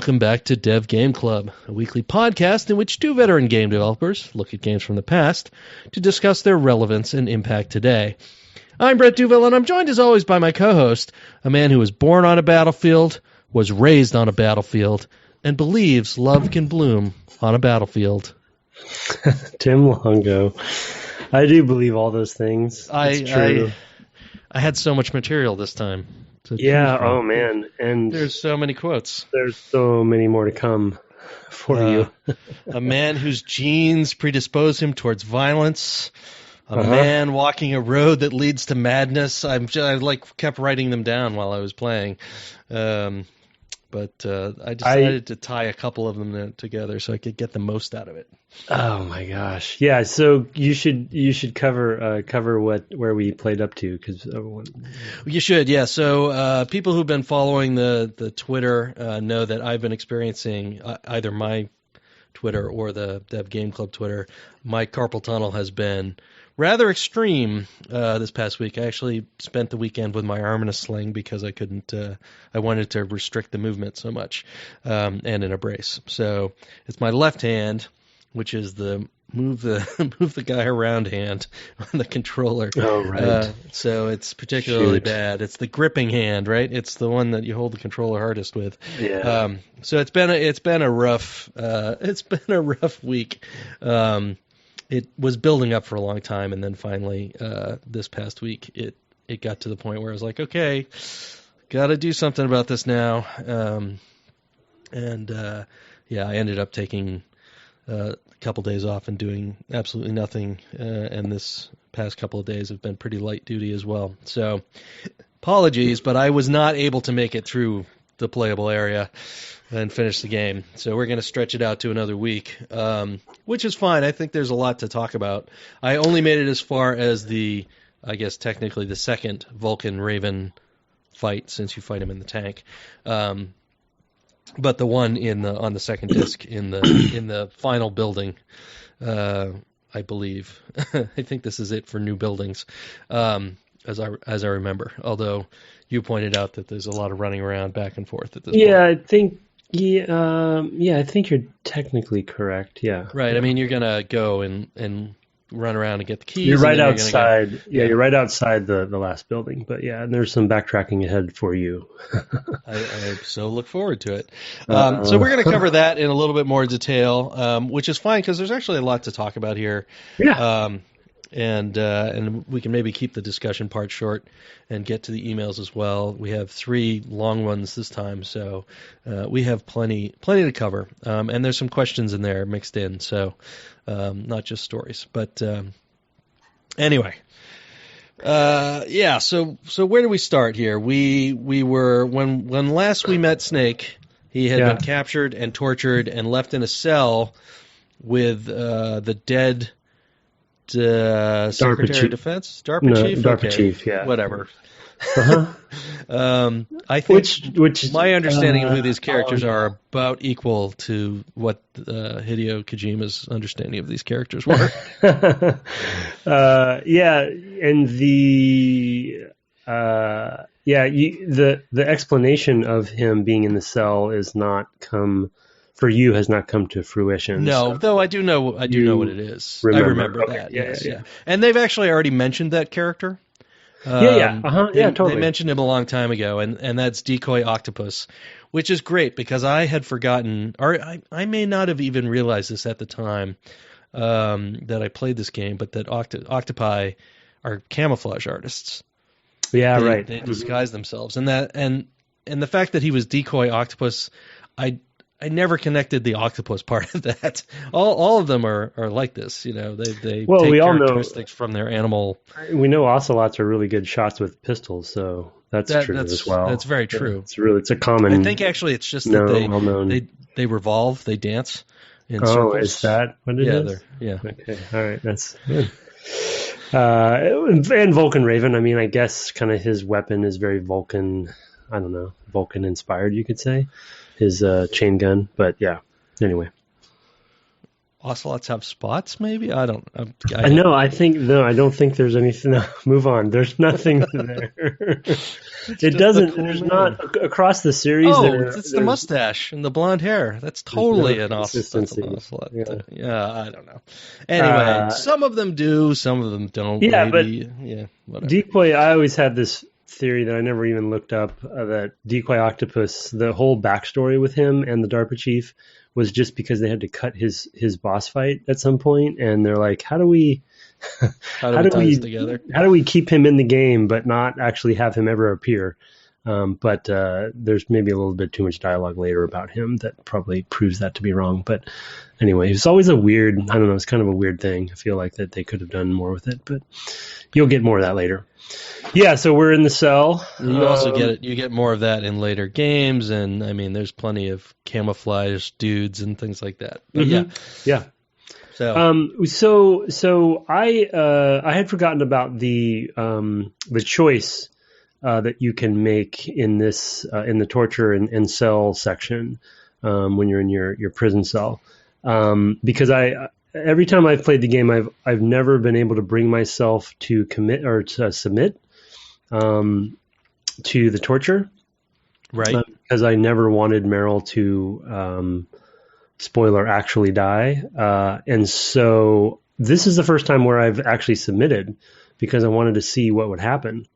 Welcome back to Dev Game Club, a weekly podcast in which two veteran game developers look at games from the past to discuss their relevance and impact today. I'm Brett Duvall, and I'm joined as always by my co-host, a man who was born on a battlefield, was raised on a battlefield, and believes love can bloom on a battlefield. Tim Longo. I do believe all those things. It's true. I had so much material this time. Yeah, oh man. And there's so many quotes. There's so many more to come for you. A man whose genes predispose him towards violence. A man walking a road that leads to madness. I kept writing them down while I was playing. But I decided to tie a couple of them together so I could get the most out of it. Oh my gosh! Yeah, so you should cover where we played up to because you should. Yeah, so people who've been following the Twitter know that I've been experiencing either my Twitter or the Dev Game Club Twitter. My carpal tunnel has been rather extreme this past week. I actually spent the weekend with my arm in a sling because I couldn't. I wanted to restrict the movement so much, and in a brace. So it's my left hand, which is the move the guy around hand on the controller. Oh right. So it's particularly bad. It's the gripping hand, right? It's the one that you hold the controller hardest with. Yeah. So it's been a rough week. It was building up for a long time, and then finally, this past week, it got to the point where I was like, okay, got to do something about this now. I ended up taking a couple days off and doing absolutely nothing, and this past couple of days have been pretty light duty as well. So, apologies, but I was not able to make it through the playable area and finish the game. So we're going to stretch it out to another week, which is fine. I think there's a lot to talk about. I only made it as far as technically the second Vulcan Raven fight, since you fight him in the tank. But the one on the second disc in the final building, I believe. I think this is it for new buildings, as I remember. Although you pointed out that there's a lot of running around back and forth at this point. I think. I think you're technically correct. Yeah. Right. I mean, you're gonna go and run around and get the keys. You're right outside. You're right outside the last building. But yeah, and there's some backtracking ahead for you. I so look forward to it. So we're going to cover that in a little bit more detail, which is fine because there's actually a lot to talk about here. Yeah. And we can maybe keep the discussion part short and get to the emails as well. We have 3 long ones this time, so we have plenty to cover. And there's some questions in there mixed in, so not just stories. But anyway, So where do we start here? We were when last we met Snake, he had been captured and tortured and left in a cell with the dead. Secretary of Defense? DARPA Chief? DARPA Chief, yeah. Whatever. Uh-huh. I think which my understanding of who these characters are about equal to what Hideo Kojima's understanding of these characters were. And the explanation of him being in the cell has not come to fruition. No, so. Though I do know what it is. I remember that. Yeah. And they've actually already mentioned that character. Totally. They mentioned him a long time ago, and that's Decoy Octopus, which is great because I had forgotten, or I may not have even realized this at the time that I played this game, but that octopi are camouflage artists. Yeah, right. They disguise themselves, and the fact that he was Decoy Octopus, I never connected the octopus part of that. All of them are like this, you know. They take characteristics from their animal. We know ocelots are really good shots with pistols, so that's true as well. That's very true. It's a common. I think actually it's just that they revolve, they dance in circles. Oh, is that what it is? Yeah. Okay, all right, that's good. And Vulcan Raven. I mean, I guess kind of his weapon is very Vulcan. I don't know, Vulcan inspired, you could say. His chain gun, but yeah. Anyway, ocelots have spots? Maybe I don't. I know. I think no. I don't think there's anything. No, move on. There's nothing there. It doesn't. Cool There's name. not across the series. Oh, it's the mustache and the blonde hair. That's totally an consistency. ocelot. Yeah, I don't know. Anyway, some of them do, some of them don't. Yeah, maybe. Yeah, whatever. Decoy. I always had this theory that I never even looked up. That Decoy Octopus, the whole backstory with him and the DARPA chief was just because they had to cut his boss fight at some point, and they're like, how do we tie this together? How do we keep him in the game but not actually have him ever appear? But there's maybe a little bit too much dialogue later about him that probably proves that to be wrong. But anyway, it's always a weird, I don't know, it's kind of a weird thing. I feel like that they could have done more with it, but you'll get more of that later. Yeah, so we're in the cell. You also get more of that in later games, and I mean, there's plenty of camouflage dudes and things like that. But yeah. So I had forgotten about the choice that you can make in this in the torture and cell section when you're in your prison cell, because every time I've played the game, I've never been able to bring myself to commit or to submit to the torture, right? Because I never wanted Meryl to spoiler actually die, and so this is the first time where I've actually submitted because I wanted to see what would happen.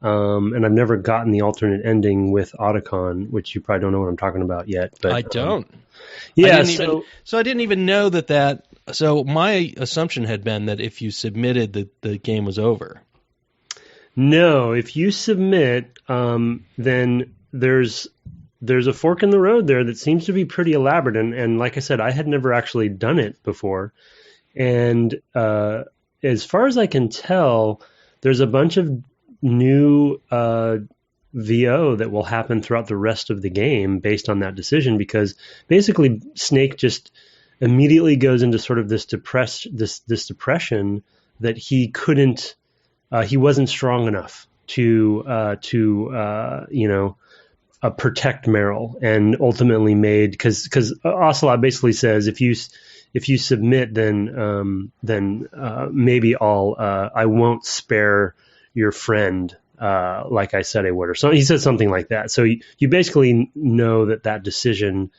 And I've never gotten the alternate ending with Otakon, which you probably don't know what I'm talking about yet. But I don't. Yeah, I didn't even know that. So my assumption had been that if you submitted, the game was over. No, if you submit, then there's a fork in the road there that seems to be pretty elaborate. And like I said, I had never actually done it before. And as far as I can tell, there's a bunch of new VO that will happen throughout the rest of the game based on that decision, because basically Snake just immediately goes into sort of this depression that he couldn't, he wasn't strong enough to protect Meryl, and ultimately made, because Ocelot basically says if you submit, then maybe I won't spare your friend like I said I would, or so he said something like that. So you basically know that decision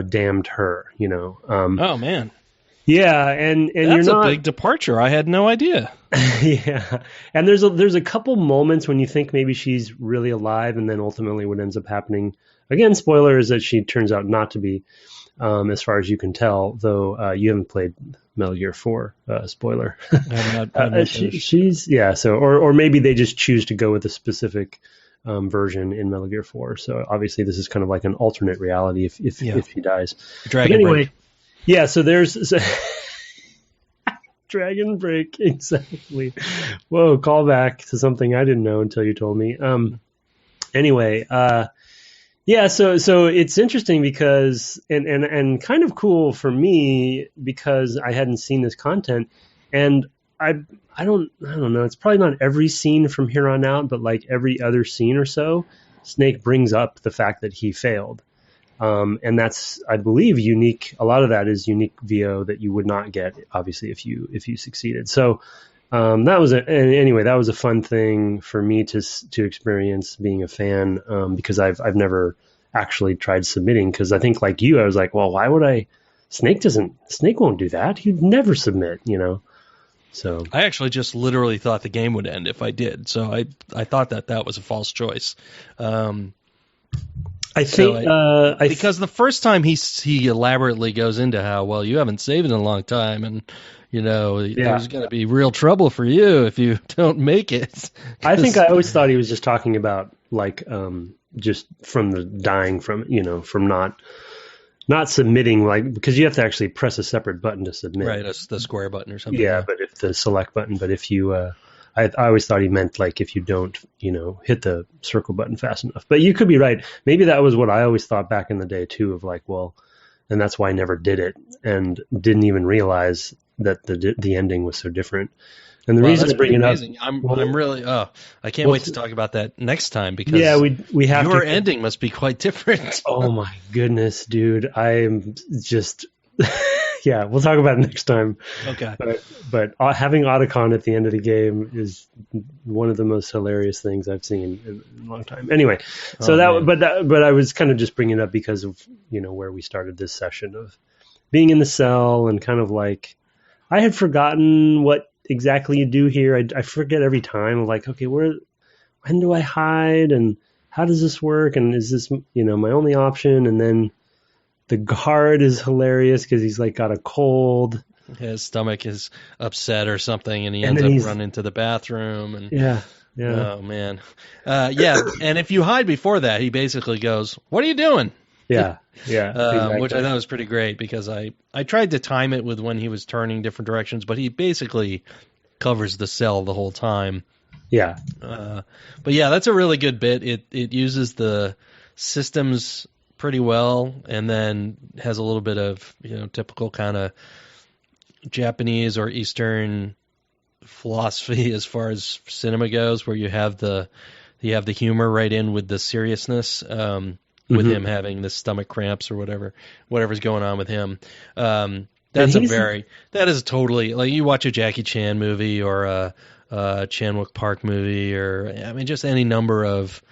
damned her, oh man. Yeah, and that's a big departure. I had no idea. Yeah, and there's a couple moments when you think maybe she's really alive, and then ultimately what ends up happening, again, spoiler, is that she turns out not to be, as far as you can tell. Though you haven't played Metal Gear 4, spoiler. I'm not she's so or maybe they just choose to go with a specific version in Metal Gear 4. So obviously this is kind of like an alternate reality if he dies. Dragon Break. Yeah, so there's Dragon Break, exactly. Whoa, call back to something I didn't know until you told me. Anyway, so it's interesting because and kind of cool for me because I hadn't seen this content, and I don't know, it's probably not every scene from here on out, but like every other scene or so, Snake brings up the fact that he failed. And that's, I believe, unique. A lot of that is unique VO that you would not get, obviously, if you succeeded. So that was a fun thing for me to experience being a fan, because I've never actually tried submitting, because I think like you, I was like, well, why would I? Snake won't do that. He'd never submit, So I actually just literally thought the game would end if I did. So I thought that was a false choice. I think because the first time he elaborately goes into how, well, you haven't saved in a long time, and there's going to be real trouble for you if you don't make it. I think I always thought he was just talking about like just from the dying from not submitting, like, because you have to actually press a separate button to submit, right? The square button or something. Yeah, but if the select button, but if you I always thought he meant like if you don't, hit the circle button fast enough. But you could be right. Maybe that was what I always thought back in the day too, of like, well, and that's why I never did it and didn't even realize that the ending was so different. And the reason I bring it up, I'm really I can't wait to talk about that next time, because we have your ending must be quite different. Oh my goodness, dude! I'm just Yeah, we'll talk about it next time. Okay. But having Otakon at the end of the game is one of the most hilarious things I've seen in a long time. Anyway, so but I was kind of just bringing it up because of where we started this session of being in the cell and kind of like I had forgotten what exactly you do here. I forget every time. I'm like, okay, when do I hide and how does this work? And is this my only option? And then the guard is hilarious because he's like got a cold. His stomach is upset or something, and he ends up running to the bathroom. And yeah. Oh man, And if you hide before that, he basically goes, "What are you doing?" Yeah, exactly. Which I thought was pretty great because I tried to time it with when he was turning different directions, but he basically covers the cell the whole time. Yeah. But yeah, that's a really good bit. It uses the systems pretty well, and then has a little bit of typical kind of Japanese or Eastern philosophy as far as cinema goes, where you have the humor right in with the seriousness, with him having the stomach cramps or whatever's going on with him. That is totally like you watch a Jackie Chan movie or a Chan-wook Park movie, or just any number of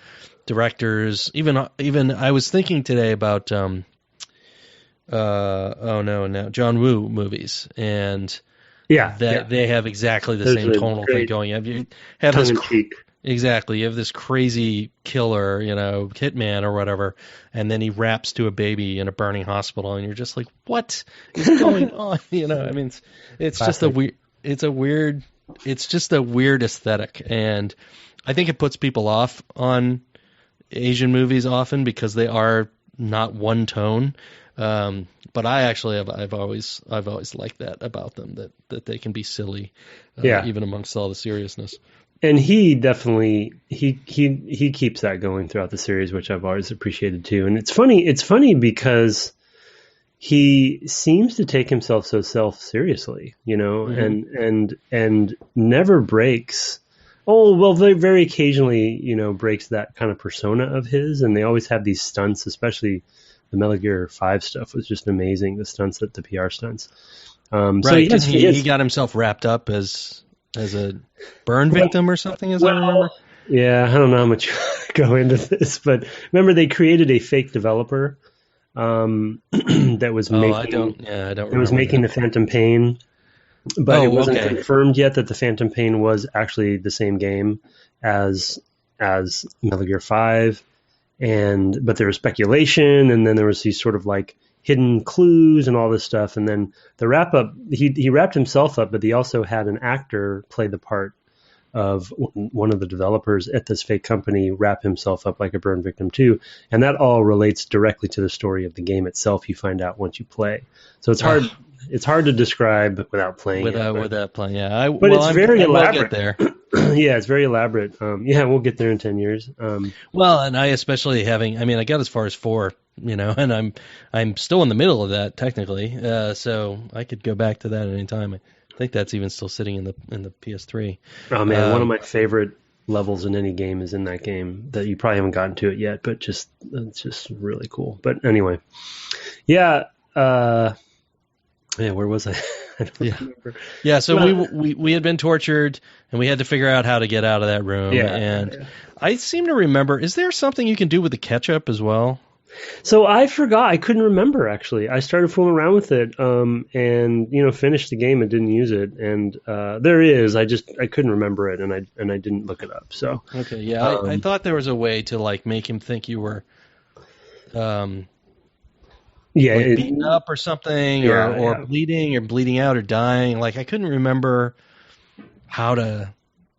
directors. Even I was thinking today about John Woo movies, and they have exactly the same tonal thing going. You have this exactly. You have this crazy killer, hitman or whatever, and then he raps to a baby in a burning hospital, and you're just like, what is going on? It's just a weird. It's just a weird aesthetic, and I think it puts people off on Asian movies often because they are not one tone. But I've always liked that about them, that they can be silly, even amongst all the seriousness. And he definitely he keeps that going throughout the series, which I've always appreciated too. And it's funny because he seems to take himself so seriously, and never breaks. Oh, well, very, very occasionally, breaks that kind of persona of his, and they always have these stunts, especially the Metal Gear 5 stuff was just amazing. The stunts, the PR stunts. Right, so he got himself wrapped up as a burn victim or something, as I remember. Yeah, I don't know how much go into this, but remember they created a fake developer that was making the Phantom Pain, but it wasn't confirmed yet that the Phantom Pain was actually the same game as Metal Gear 5, but there was speculation, and then there was these sort of like hidden clues and all this stuff, and then the wrap up, he wrapped himself up, but he also had an actor play the part of one of the developers at this fake company wrap himself up like a burn victim too, and that all relates directly to the story of the game itself. You find out once you play, so it's hard. It's hard to describe without playing. Without playing, yeah. It's very elaborate. There. Yeah, it's very elaborate. We'll get there in 10 years. Well, and I especially I got as far as 4, and I'm still in the middle of that technically, so I could go back to that at any time. I think that's even still sitting in the PS3. Oh man, one of my favorite levels in any game is in that game that you probably haven't gotten to it yet, but it's just really cool. But anyway, where was I? I don't remember. Yeah, so we had been tortured, and we had to figure out how to get out of that room. I seem to remember, is there something you can do with the ketchup as well? So I forgot. I couldn't remember, actually. I started fooling around with it and finished the game and didn't use it. And there is. I couldn't remember it, and I didn't look it up. So okay, yeah. I thought there was a way to like make him think you were beaten up or something, or bleeding out or dying. Like I couldn't remember how to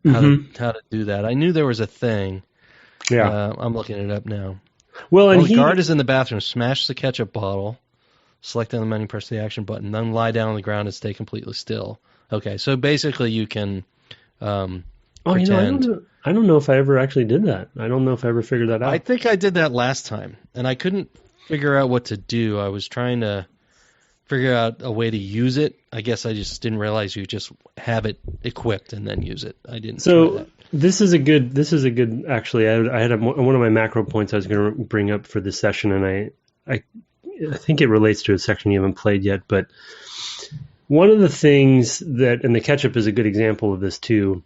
do that. I knew there was a thing. Yeah, I'm looking it up now. Well, and the guard is in the bathroom. Smash the ketchup bottle. Select on the menu, press the action button, then lie down on the ground and stay completely still. Okay, so basically you can pretend. I don't know if I ever actually did that. I don't know if I ever figured that out. I think I did that last time, and I couldn't figure out what to do. I was trying to figure out a way to use it. I guess I just didn't realize you just have it equipped and then use it. I didn't. So try that. This is a good. Actually, I had one of my macro points I was going to bring up for this session, and I think it relates to a section you haven't played yet, but one of the things that, and the ketchup is a good example of this too.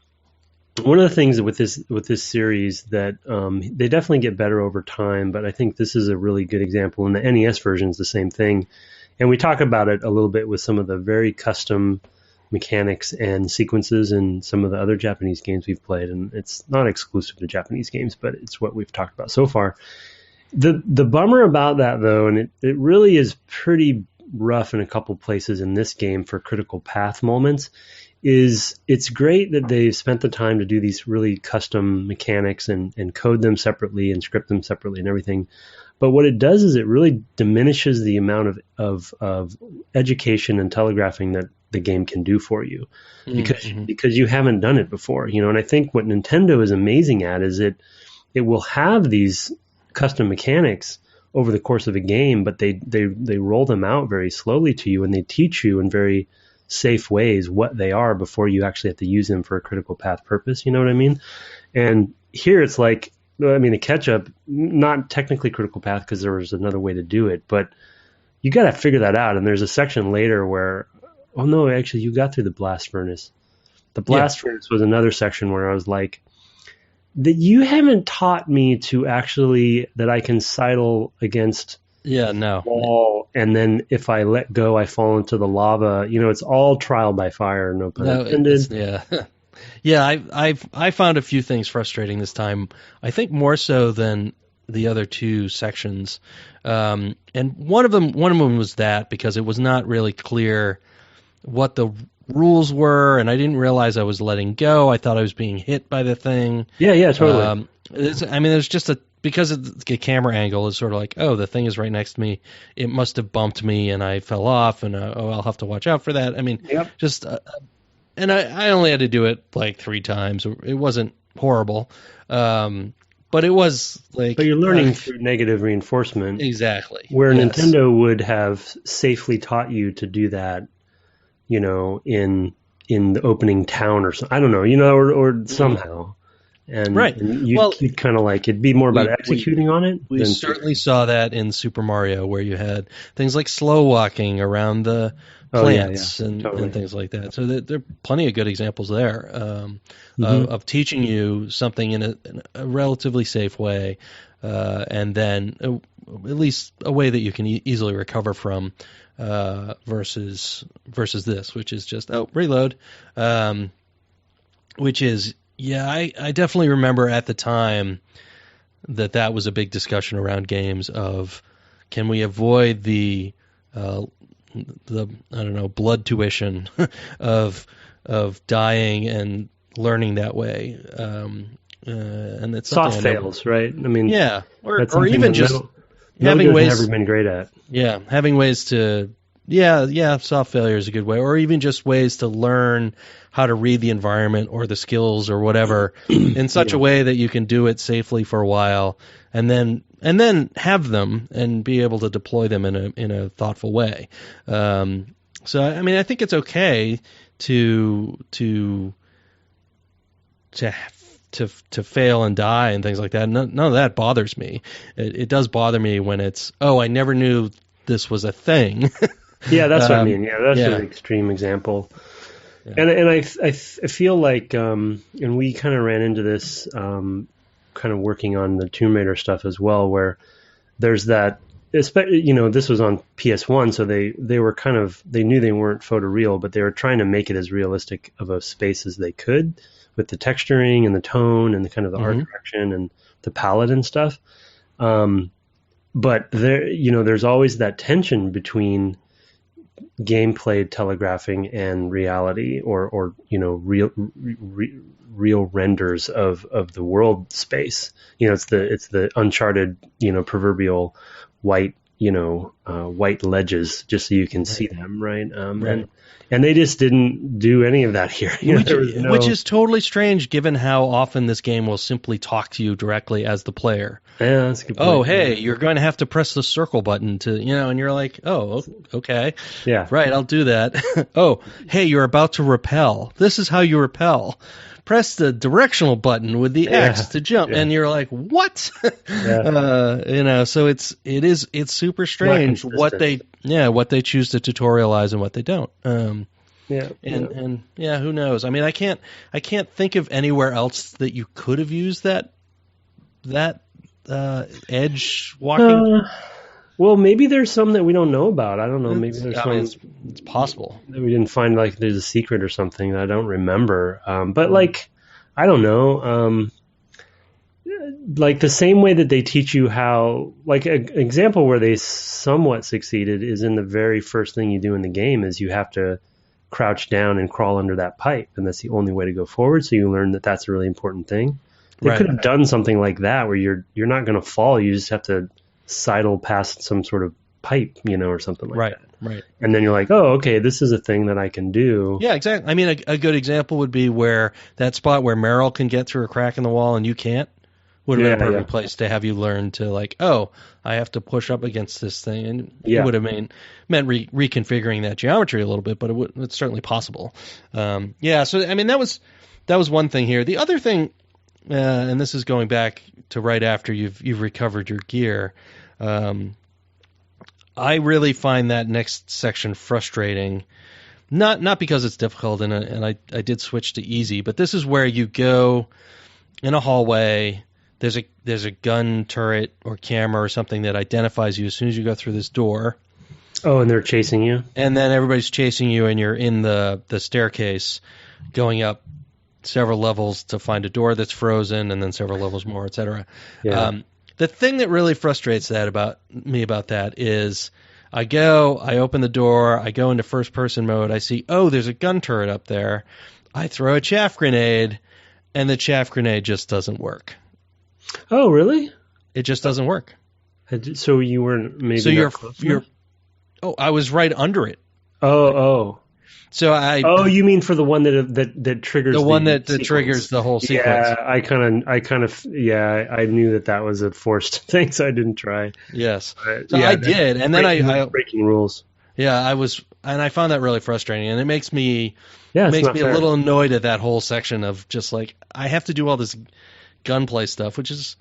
One of the things with this series that they definitely get better over time, but I think this is a really good example. And the NES version is the same thing, and we talk about it a little bit with some of the very custom mechanics and sequences in some of the other Japanese games we've played. And it's not exclusive to Japanese games, but it's what we've talked about so far. The bummer about that, though, and it really is pretty rough in a couple places in this game for critical path moments, is it's great that they've spent the time to do these really custom mechanics and code them separately and script them separately and everything. But what it does is it really diminishes the amount of education and telegraphing that the game can do for you, because you haven't done it before, And I think what Nintendo is amazing at is it will have these custom mechanics over the course of a game, but they roll them out very slowly to you, and they teach you in very safe ways what they are before you actually have to use them for a critical path purpose. You know what I mean? And here it's like, the ketchup, not technically critical path because there was another way to do it, but you got to figure that out. And there's a section later where, oh no, actually you got through the blast furnace. The blast furnace was another section where I was like, that you haven't taught me to actually, that I can sidle against the wall, and then if I let go, I fall into the lava. It's all trial by fire, no pun intended. Yeah, I found a few things frustrating this time. I think more so than the other two sections. And one of them was that because it was not really clear what the rules were, and I didn't realize I was letting go. I thought I was being hit by the thing. Yeah, totally. There's just because of the camera angle is sort of like, oh, the thing is right next to me. It must have bumped me and I fell off, and I'll have to watch out for that. And I only had to do it like 3 times. It wasn't horrible. But it was like... But you're learning through negative reinforcement. Exactly. Where Nintendo would have safely taught you to do that, in the opening town or something. I don't know, or somehow. And, right. And you'd kind of like, it'd be more about executing on it. We certainly saw that in Super Mario, where you had things like slow walking around the plants and things like that. So there are plenty of good examples there of teaching you something in a relatively safe way, and then at least a way that you can easily recover from, versus this, which is just reload, which is I definitely remember at the time that was a big discussion around games of, can we avoid the blood tuition of dying and learning that way, and it's soft fails, right? or even just having ways. Never been great at. Yeah, having ways to. Soft failure is a good way, or even just ways to learn how to read the environment or the skills or whatever in such a way that you can do it safely for a while, and then have them and be able to deploy them in a thoughtful way. So I think it's okay to fail and die and things like that. None of that bothers me. It does bother me when it's, I never knew this was a thing. Yeah, that's what I mean. Yeah, that's an extreme example. Yeah. And I feel like, and we kind of ran into this kind of working on the Tomb Raider stuff as well, where there's that, this was on PS1, so they were they knew they weren't photoreal, but they were trying to make it as realistic of a space as they could with the texturing and the tone and the kind of the art direction and the palette and stuff. But there's always that tension between gameplay telegraphing and reality, or real renders of the world space. It's the uncharted, proverbial white ledges just so you can see them, right? And they just didn't do any of that here. Which is totally strange, given how often this game will simply talk to you directly as the player. Yeah, that's a good point. Oh, hey, you're going to have to press the circle button to, and you're like, oh, okay. Yeah. Right, I'll do that. Oh, hey, you're about to rappel. This is how you rappel. press the directional button with the X to jump, and you're like, what? So it's super strange what they choose to tutorialize and what they don't. And who knows? I mean, I can't think of anywhere else that you could have used that edge walking. Well, maybe there's some that we don't know about. I don't know. Maybe there's some. It's possible that we didn't find, like there's a secret or something that I don't remember. But like, I don't know. Like the same way that they teach you how, like an example where they somewhat succeeded is in the very first thing you do in the game is you have to crouch down and crawl under that pipe, and that's the only way to go forward. So you learn that that's a really important thing. They could have done something like that where you're not going to fall. You just have to sidle past some sort of pipe, or something like that. Right. And then you're like, oh, okay, this is a thing that I can do. Yeah, exactly. I mean, a good example would be where that spot where Meryl can get through a crack in the wall and you can't would have been a perfect place to have you learn to, like, oh, I have to push up against this thing. And it would have meant reconfiguring that geometry a little bit, but it's certainly possible. So, I mean, that was one thing here. The other thing, and this is going back to right after you've recovered your gear, I really find that next section frustrating. Not because it's difficult, and I did switch to easy, but this is where you go in a hallway. There's a gun turret or camera or something that identifies you as soon as you go through this door. Oh, and they're chasing you? And then everybody's chasing you, and you're in the staircase going up several levels to find a door that's frozen, and then several levels more, etc. Yeah. The thing that really frustrates about that is I open the door, I go into first person mode, I see, oh, there's a gun turret up there. I throw a chaff grenade, and the chaff grenade just doesn't work. Oh, really? It just doesn't work. So you weren't maybe. So you're. Oh, I was right under it. Oh. So you mean for the one that triggers the one that triggers the whole sequence? Yeah, I knew that was a forced thing, so I didn't try. Yes, I did, and then I breaking rules. Yeah, I found that really frustrating, and it makes me a little annoyed at that whole section of just like I have to do all this gunplay stuff, which is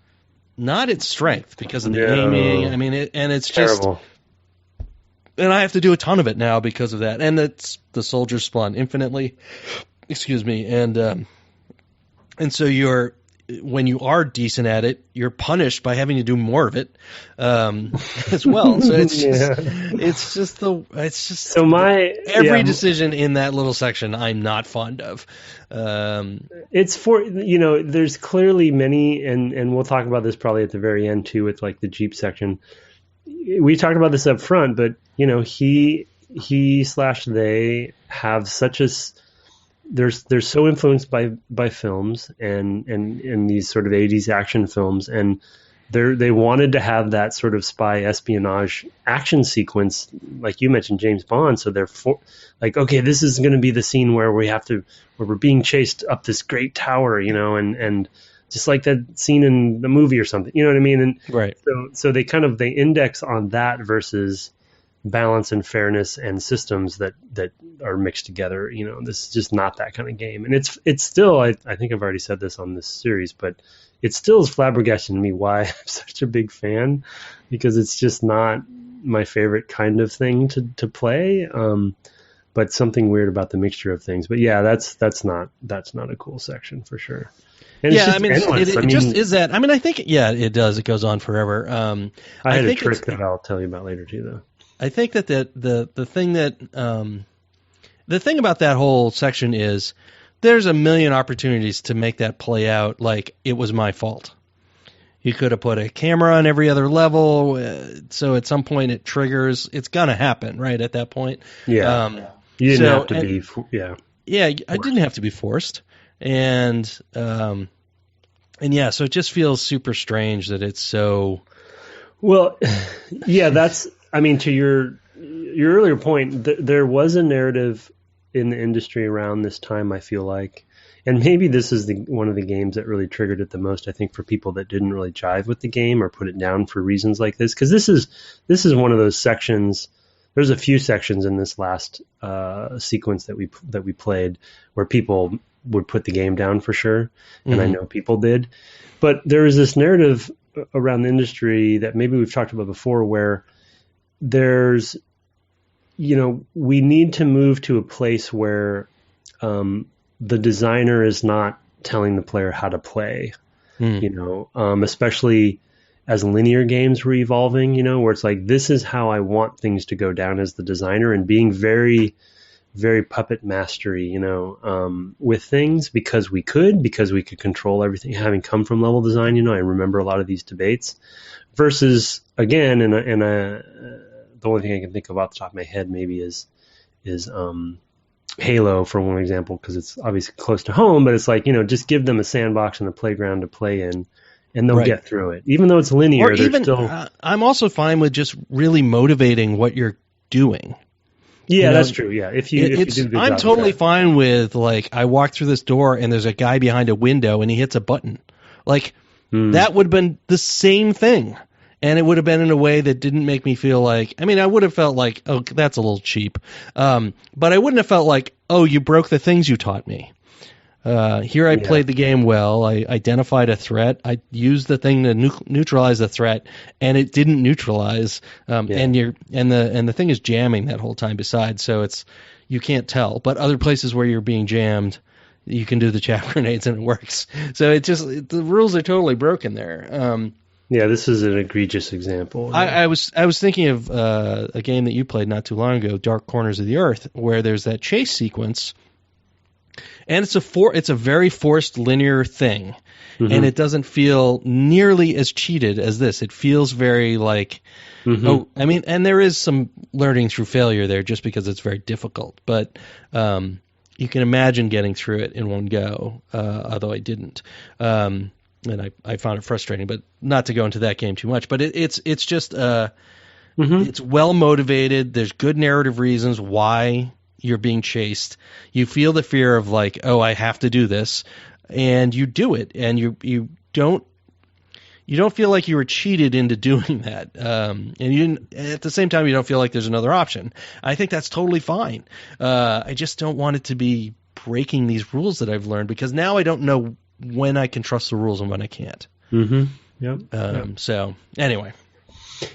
not its strength because of the aiming. I mean, it's terrible. And I have to do a ton of it now because of that. And the soldiers spawn infinitely. Excuse me. And so when you are decent at it, you're punished by having to do more of it as well. So it's just every decision in that little section I'm not fond of. It's for there's clearly many, and we'll talk about this probably at the very end too with like the Jeep section. We talked about this up front, but he/they have such a they're so influenced by films and these sort of 80s action films, and they wanted to have that sort of spy espionage action sequence, like you mentioned, James Bond. So they're like, okay, this is going to be the scene where we're being chased up this great tower, and just like that scene in the movie or something, you know what I mean? And right. So they they index on that versus balance and fairness and systems that are mixed together. This is just not that kind of game. And it's still, I think I've already said this on this series, but it still is flabbergasting to me why I'm such a big fan, because it's just not my favorite kind of thing to play. But something weird about the mixture of things. But yeah, that's not a cool section for sure. And it just is that. I mean, I think it does. It goes on forever. I had a trick that I'll tell you about later too, though. I think that the thing about that whole section is there's a million opportunities to make that play out like it was my fault. You could have put a camera on every other level, so at some point it triggers. It's gonna happen, right? At that point, yeah. You didn't have to be, yeah. I didn't have to be forced, and so it just feels super strange that it's so. Well, yeah, that's. I mean, to your earlier point, there was a narrative in the industry around this time, I feel like, and maybe this is one of the games that really triggered it the most. I think for people that didn't really jive with the game or put it down for reasons like this, because this is one of those sections. There's a few sections in this last sequence that we played where people would put the game down for sure. And I know people did. But there is this narrative around the industry that maybe we've talked about before where there's, we need to move to a place where the designer is not telling the player how to play, especially as linear games were evolving, where it's like, this is how I want things to go down as the designer, and being very, very puppet mastery, with things because we could control everything, having come from level design. I remember a lot of these debates versus, again, the only thing I can think of off the top of my head maybe is Halo, for one example, because it's obviously close to home, but it's like, just give them a sandbox and a playground to play in, and they'll get through it. Even though it's linear, I'm also fine with just really motivating what you're doing. Yeah, that's true. Yeah, if you do a good job. I'm totally fine with, like, I walk through this door and there's a guy behind a window and he hits a button. Like, that would have been the same thing. And it would have been in a way that didn't make me feel like, I would have felt like, oh, that's a little cheap. But I wouldn't have felt like, oh, you broke the things you taught me. Here I played the game well. I identified a threat. I used the thing to neutralize the threat, and it didn't neutralize. And the thing is jamming that whole time besides, so you can't tell. But other places where you're being jammed, you can do the chaff grenades and it works. So the rules are totally broken there. This is an egregious example. I was thinking of a game that you played not too long ago, Dark Corners of the Earth, where there's that chase sequence, and it's a very forced linear thing, and it doesn't feel nearly as cheated as this. It feels very like, and there is some learning through failure there, just because it's very difficult, but you can imagine getting through it in one go, although I didn't. And I found it frustrating, but not to go into that game too much. But it's just it's well motivated. There's good narrative reasons why you're being chased. You feel the fear of like, oh, I have to do this, and you do it, and you don't feel like you were cheated into doing that. And you didn't, at the same time, you don't feel like there's another option. I think that's totally fine. I just don't want it to be breaking these rules that I've learned, because now I don't know when I can trust the rules and when I can't. So anyway,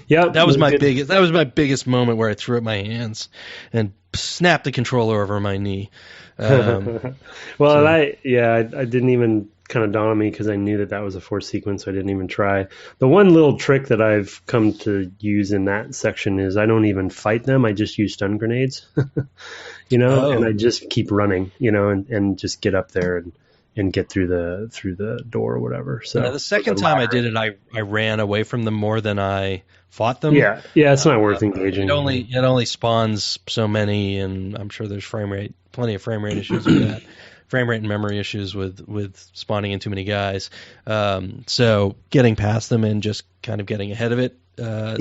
that was my biggest moment where I threw up my hands and snapped the controller over my knee. I didn't even kind of dawn on me because I knew that was a forced sequence, so I didn't even try. The one little trick that I've come to use in that section is I don't even fight them. I just use stun grenades, and I just keep running, and just get up there and get through the door or whatever. So the second time I did it, I ran away from them more than I fought them. Yeah, it's not worth engaging. It only spawns so many, and I'm sure there's plenty of frame rate issues with that. Frame rate and memory issues with spawning in too many guys. So getting past them and just kind of getting ahead of it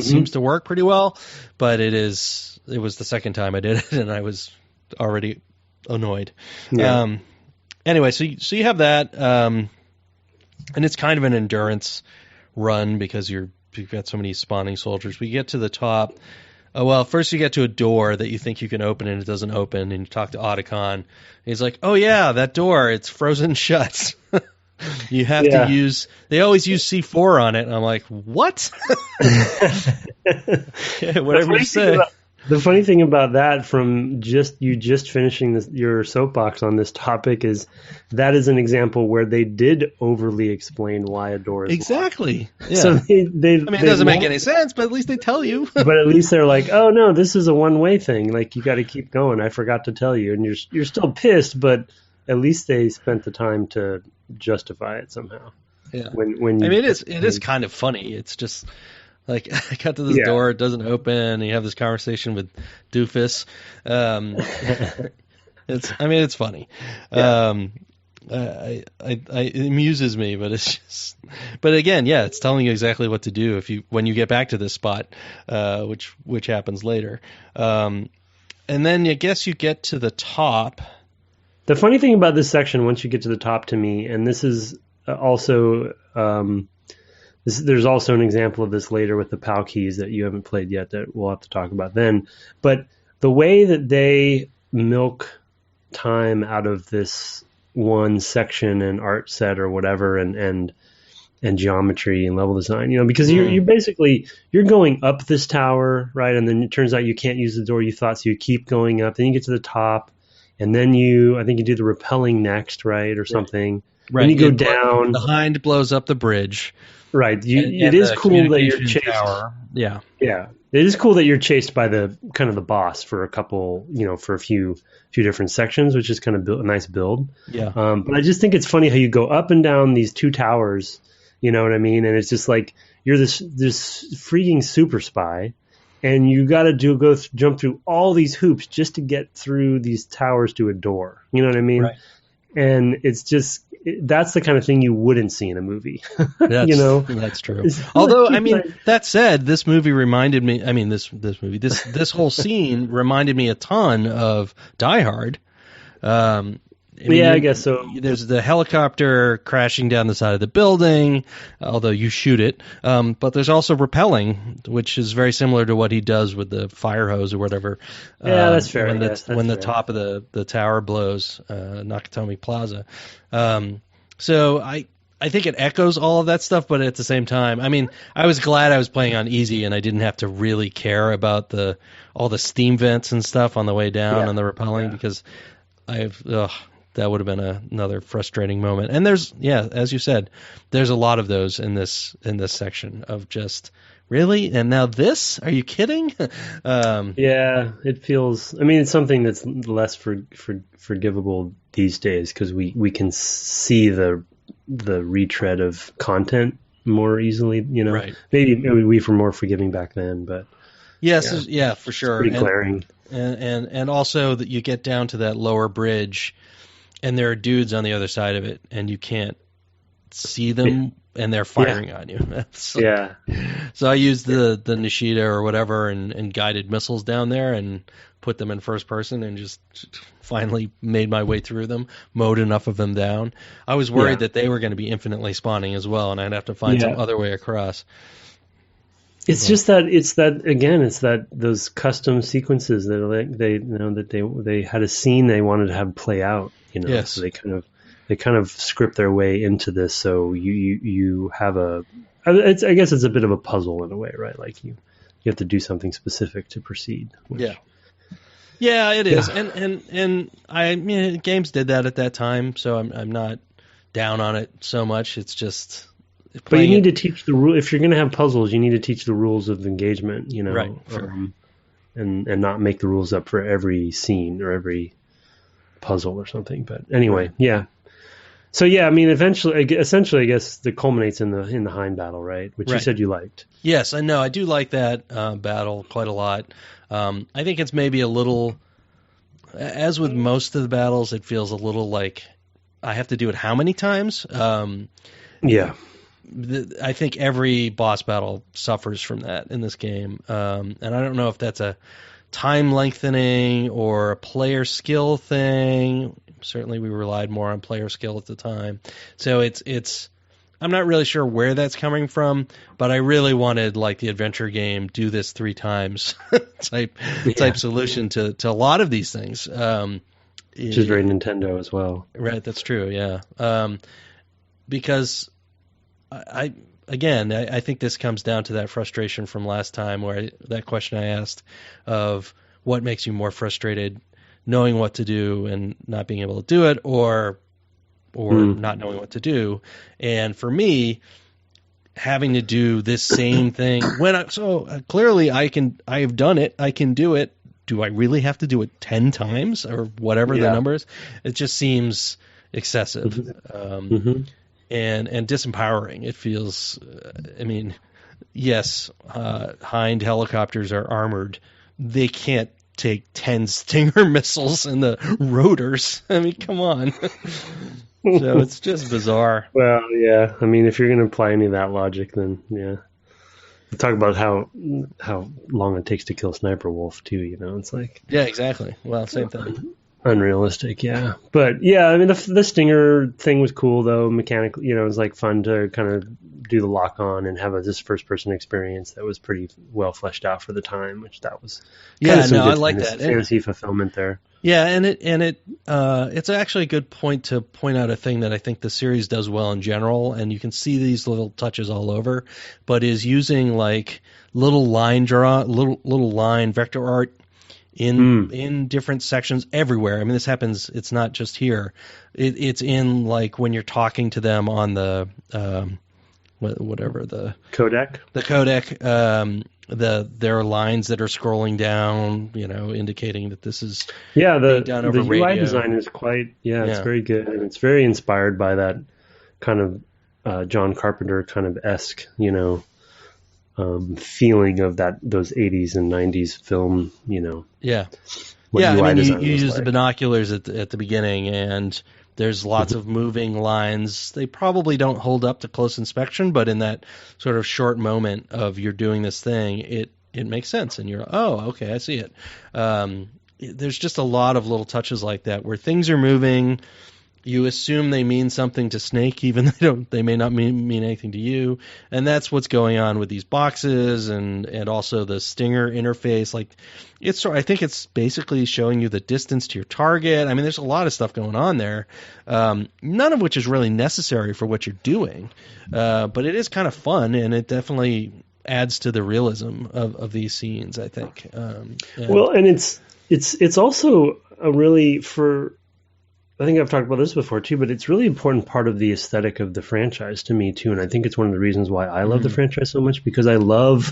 seems to work pretty well. But it was the second time I did it, and I was already annoyed. Yeah. Anyway, so you have that, and it's kind of an endurance run because you've got so many spawning soldiers. We get to the top. First you get to a door that you think you can open and it doesn't open, and you talk to Otakon. And he's like, "Oh yeah, that door, it's frozen shut." You have to use. They always use C4 on it. And I'm like, what? Whatever you say. The funny thing about that, from just finishing your soapbox on this topic, is that is an example where they did overly explain why a door is exactly. Locked. Yeah. So it doesn't make any sense, but at least they tell you. But at least they're like, oh no, this is a one-way thing. Like, you got to keep going. I forgot to tell you, and you're still pissed, but at least they spent the time to justify it somehow. Yeah. It is kind of funny. It's just. Like, I got to this door, it doesn't open, and you have this conversation with Doofus. It's funny. Yeah. It amuses me, but it's just. But again, it's telling you exactly what to do when you get back to this spot, which happens later. And then I guess you get to the top. The funny thing about this section, once you get to the top, to me, and this is also. There's also an example of this later with the PAL keys that you haven't played yet that we'll have to talk about then. But the way that they milk time out of this one section and art set or whatever, and geometry and level design, because you're basically, you're going up this tower, right? And then it turns out you can't use the door you thought, so you keep going up. Then you get to the top, and then I think you do the rappelling next, right, or something. Right. Then you go down. The hind blows up the bridge. Right. It is cool that you're chased. Tower. Yeah. Yeah. It is cool that you're chased by the kind of the boss for a couple, for a few different sections, which is kind of a nice build. Yeah. But I just think it's funny how you go up and down these two towers. You know what I mean? And it's just like you're this freaking super spy, and you got to jump through all these hoops just to get through these towers to a door. You know what I mean? Right. And it's just that's the kind of thing you wouldn't see in a movie. That's true. Although, I mean, that said, this movie reminded me. I mean, this whole scene reminded me a ton of Die Hard. I guess so. There's the helicopter crashing down the side of the building, although you shoot it. But there's also rappelling, which is very similar to what he does with the fire hose or whatever. Yeah, that's fair. When the top of the tower blows, Nakatomi Plaza. So I think it echoes all of that stuff, but at the same time, I mean, I was glad I was playing on easy and I didn't have to really care about all the steam vents and stuff on the way down and the rappelling because that would have been another frustrating moment. And there's, as you said, there's a lot of those in this section of just, really? And now this? Are you kidding? It feels, I mean, it's something that's less forgivable these days because we can see the retread of content more easily, Right. Maybe we were more forgiving back then, but yes, for sure. It's pretty glaring. And also that you get down to that lower bridge and there are dudes on the other side of it and you can't see them and they're firing on you. So I used the Nishida or whatever and guided missiles down there and put them in first person and just finally made my way through them, mowed enough of them down. I was worried that they were going to be infinitely spawning as well and I'd have to find some other way across. It's just that those custom sequences that they had a scene they wanted to have play out, Yes. So they kind of script their way into this. So you have I guess it's a bit of a puzzle in a way, right? Like you have to do something specific to proceed. Yeah, it is. And games did that at that time, so I'm not down on it so much. It's just. But you need to teach the rule. If you're going to have puzzles, you need to teach the rules of engagement, Right, sure. And not make the rules up for every scene or every puzzle or something. But anyway, So I mean, essentially, I guess that culminates in the Hind battle, right? Which you said you liked. Yes, I know. I do like that battle quite a lot. I think it's maybe a little, as with most of the battles, it feels a little like I have to do it how many times? I think every boss battle suffers from that in this game. And I don't know if that's a time lengthening or a player skill thing. Certainly we relied more on player skill at the time. So it's I'm not really sure where that's coming from, but I really wanted like the adventure game do this 3 times type solution to a lot of these things. Which is very Nintendo as well. Right, that's true, yeah. Because I think this comes down to that frustration from last time where that question I asked of what makes you more frustrated, knowing what to do and not being able to do it or not knowing what to do. And for me, having to do this same thing clearly I've done it, I can do it. Do I really have to do it 10 times or whatever the number is? It just seems excessive. And disempowering. It feels, yes, Hind helicopters are armored. They can't take 10 Stinger missiles in the rotors. I mean, come on. So it's just bizarre. Well, yeah. I mean, if you're going to apply any of that logic, then yeah. Talk about how long it takes to kill Sniper Wolf too. It's like exactly. Well, same thing. Unrealistic, yeah. But yeah, I mean the Stinger thing was cool though. Mechanically, it was like fun to kind of do the lock on and have this first person experience that was pretty well fleshed out for the time. Which that was I like that fantasy fulfillment there. Yeah, it's actually a good point to point out a thing that I think the series does well in general, and you can see these little touches all over, but is using like little line vector art in different sections everywhere. I mean, this happens. It's not just here. It's in like when you're talking to them on the whatever the Codec. The codec. There are lines that are scrolling down, indicating that this is being done over the radio. UI design is quite it's very good, and it's very inspired by that kind of John Carpenter kind of esque, feeling of those 80s and 90s film, Yeah. what Yeah, UI I mean, design you was use like. the binoculars at the beginning, and there's lots of moving lines. They probably don't hold up to close inspection, but in that sort of short moment of you're doing this thing, it makes sense, and you're, oh, okay, I see it. There's just a lot of little touches like that where things are moving. You assume they mean something to Snake, even they may not mean anything to you. And that's what's going on with these boxes and also the stinger interface. Like I think it's basically showing you the distance to your target. I mean, there's a lot of stuff going on there. None of which is really necessary for what you're doing. But it is kind of fun, and it definitely adds to the realism of these scenes, I think. And it's also a really, I think I've talked about this before too, but it's really important part of the aesthetic of the franchise to me too, and I think it's one of the reasons why I love the franchise so much, because I love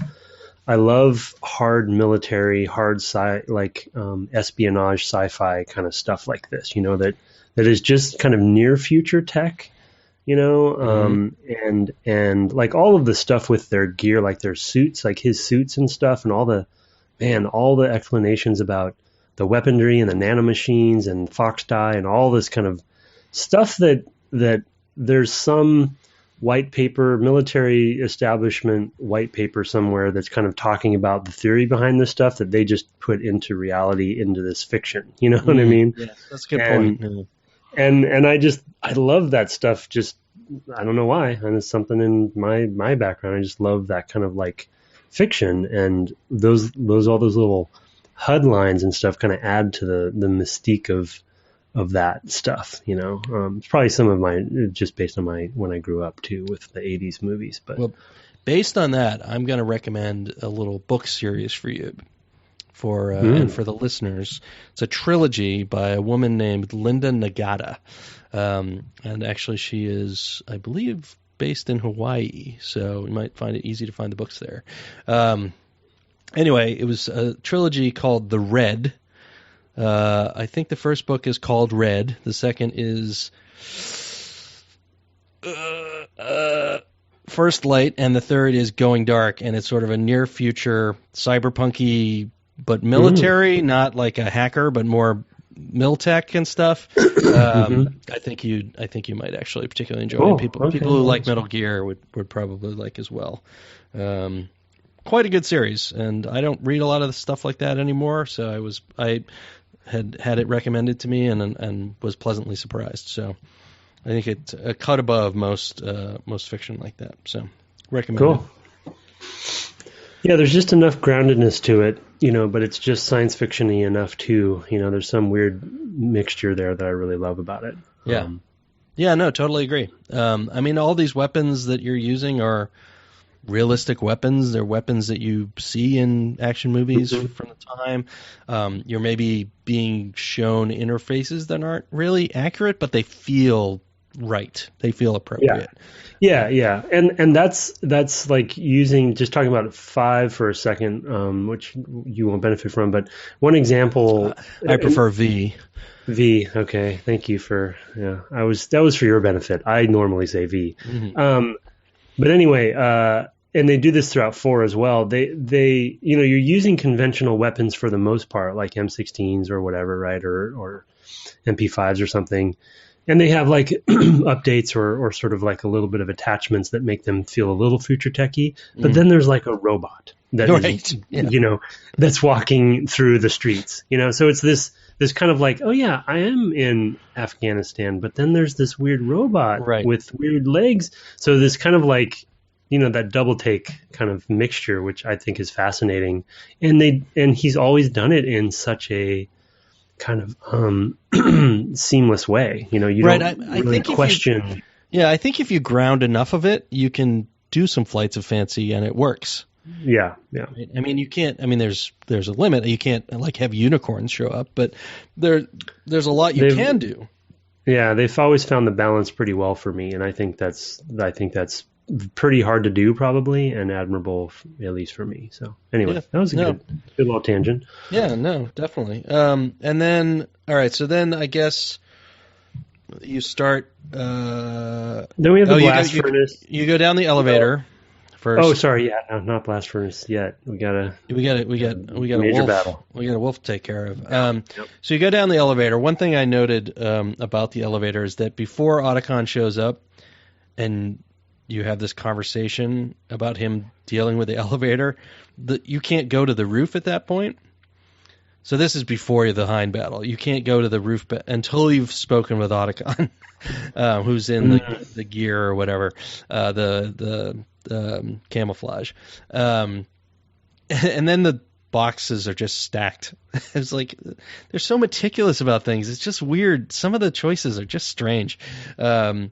hard military, hard espionage, sci-fi kind of stuff like this. That is just kind of near future tech. And like all of the stuff with their gear, like their suits, like his suits and stuff, and all the explanations about the weaponry and the nanomachines and Fox die and all this kind of stuff that there's some white paper, military establishment white paper somewhere that's kind of talking about the theory behind this stuff that they just put into reality, into this fiction. You know what I mean? Yeah, that's a good point. And I love that stuff. Just, I don't know why. And it's something in my background. I just love that kind of like fiction, and all those little HUD lines and stuff kind of add to the mystique of that stuff. It's probably some of my, just based on when I grew up too with the 80s movies. But well, based on that, I'm going to recommend a little book series for you and for the listeners. It's a trilogy by a woman named Linda Nagata. And actually she is, I believe, based in Hawaii, so you might find it easy to find the books there. Anyway, it was a trilogy called The Red. I think the first book is called Red. The second is First Light, and the third is Going Dark, and it's sort of a near-future cyberpunky, but military, not like a hacker, but more miltech and stuff. I think you might actually particularly enjoy it. People who like Metal Gear would probably like as well. Quite a good series, and I don't read a lot of stuff like that anymore, so I had it recommended to me and was pleasantly surprised. So I think it's a cut above most fiction like that. So recommend cool. it. Yeah, there's just enough groundedness to it, but it's just science fiction-y enough too. There's some weird mixture there that I really love about it. Yeah. Yeah, no, totally agree. I mean, all these weapons that you're using are realistic weapons. They're weapons that you see in action movies from the time. You're maybe being shown interfaces that aren't really accurate, but they feel right. They feel appropriate. Yeah. And that's like just talking about 5 for a second, which you won't benefit from, but one example. I prefer V. V. Okay. Thank you that was for your benefit. I normally say V. But anyway, and they do this throughout 4 as well. They you're using conventional weapons for the most part, like M16s or whatever, right? Or MP5s or something. And they have like updates or sort of like a little bit of attachments that make them feel a little future techy. But then there's like a robot that is, that's walking through the streets, so it's this kind of like, oh yeah, I am in Afghanistan, but then there's this weird robot with weird legs. So this kind of like, that double take kind of mixture, which I think is fascinating. And he's always done it in such a kind of seamless way. You Right. don't I really think question. I think if you ground enough of it, you can do some flights of fancy and it works. Yeah. Right? I mean, you can't. I mean, there's a limit. You can't like have unicorns show up, but there's a lot you can do. Yeah, they've always found the balance pretty well for me, and I think that's pretty hard to do probably, and admirable at least for me. So anyway, that was a good little tangent. Yeah, no, definitely. And then all right, so then I guess you start. Then we have the blast furnace. You go down the elevator. First. Oh, sorry, yeah, not blast furnace yet. We got a major wolf battle. We got a wolf to take care of. So you go down the elevator. One thing I noted about the elevator is that before Otakon shows up, and you have this conversation about him dealing with the elevator, you can't go to the roof at that point. So this is before the Hind battle. You can't go to the roof until you've spoken with Otakon, who's in the gear or whatever, the camouflage. And then the boxes are just stacked. It's like they're so meticulous about things. It's just weird. Some of the choices are just strange. The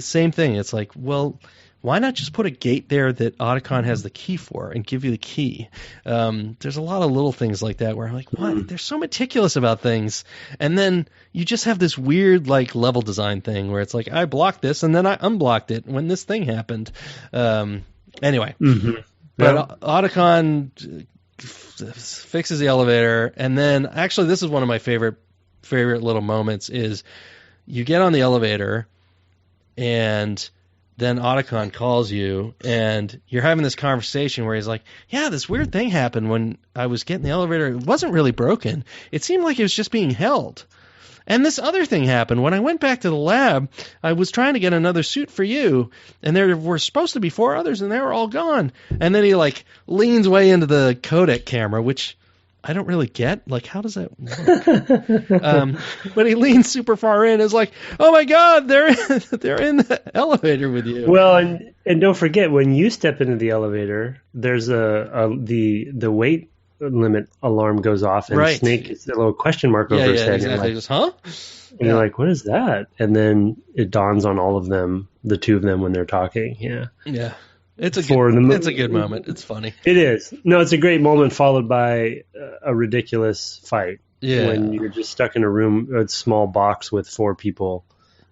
same thing. It's like, well, why not just put a gate there that Otakon has the key for and give you the key? There's a lot of little things like that where I'm like, what? They're so meticulous about things. And then you just have this weird like level design thing where it's like, I blocked this and then I unblocked it when this thing happened. Anyway, but Otakon fixes the elevator. And then actually this is one of my favorite little moments is you get on the elevator and then Otakon calls you, and you're having this conversation where he's like, yeah, this weird thing happened when I was getting the elevator. It wasn't really broken. It seemed like it was just being held. And this other thing happened. When I went back to the lab, I was trying to get another suit for you, and there were supposed to be 4 others, and they were all gone. And then he, like, leans way into the codec camera, which I don't really get. Like, how does that work? But he leans super far in. It's like, oh my God, they're in the elevator with you. Well, and don't forget when you step into the elevator, there's the weight limit alarm goes off, and Snake is a little question mark over his head. Exactly. Like, huh? And you're like, what is that? And then it dawns on all of them, the 2 of them, when they're talking. Yeah. Yeah. It's a good moment. It's funny. It is. No, it's a great moment followed by a ridiculous fight. Yeah. When you're just stuck in a small box with 4 people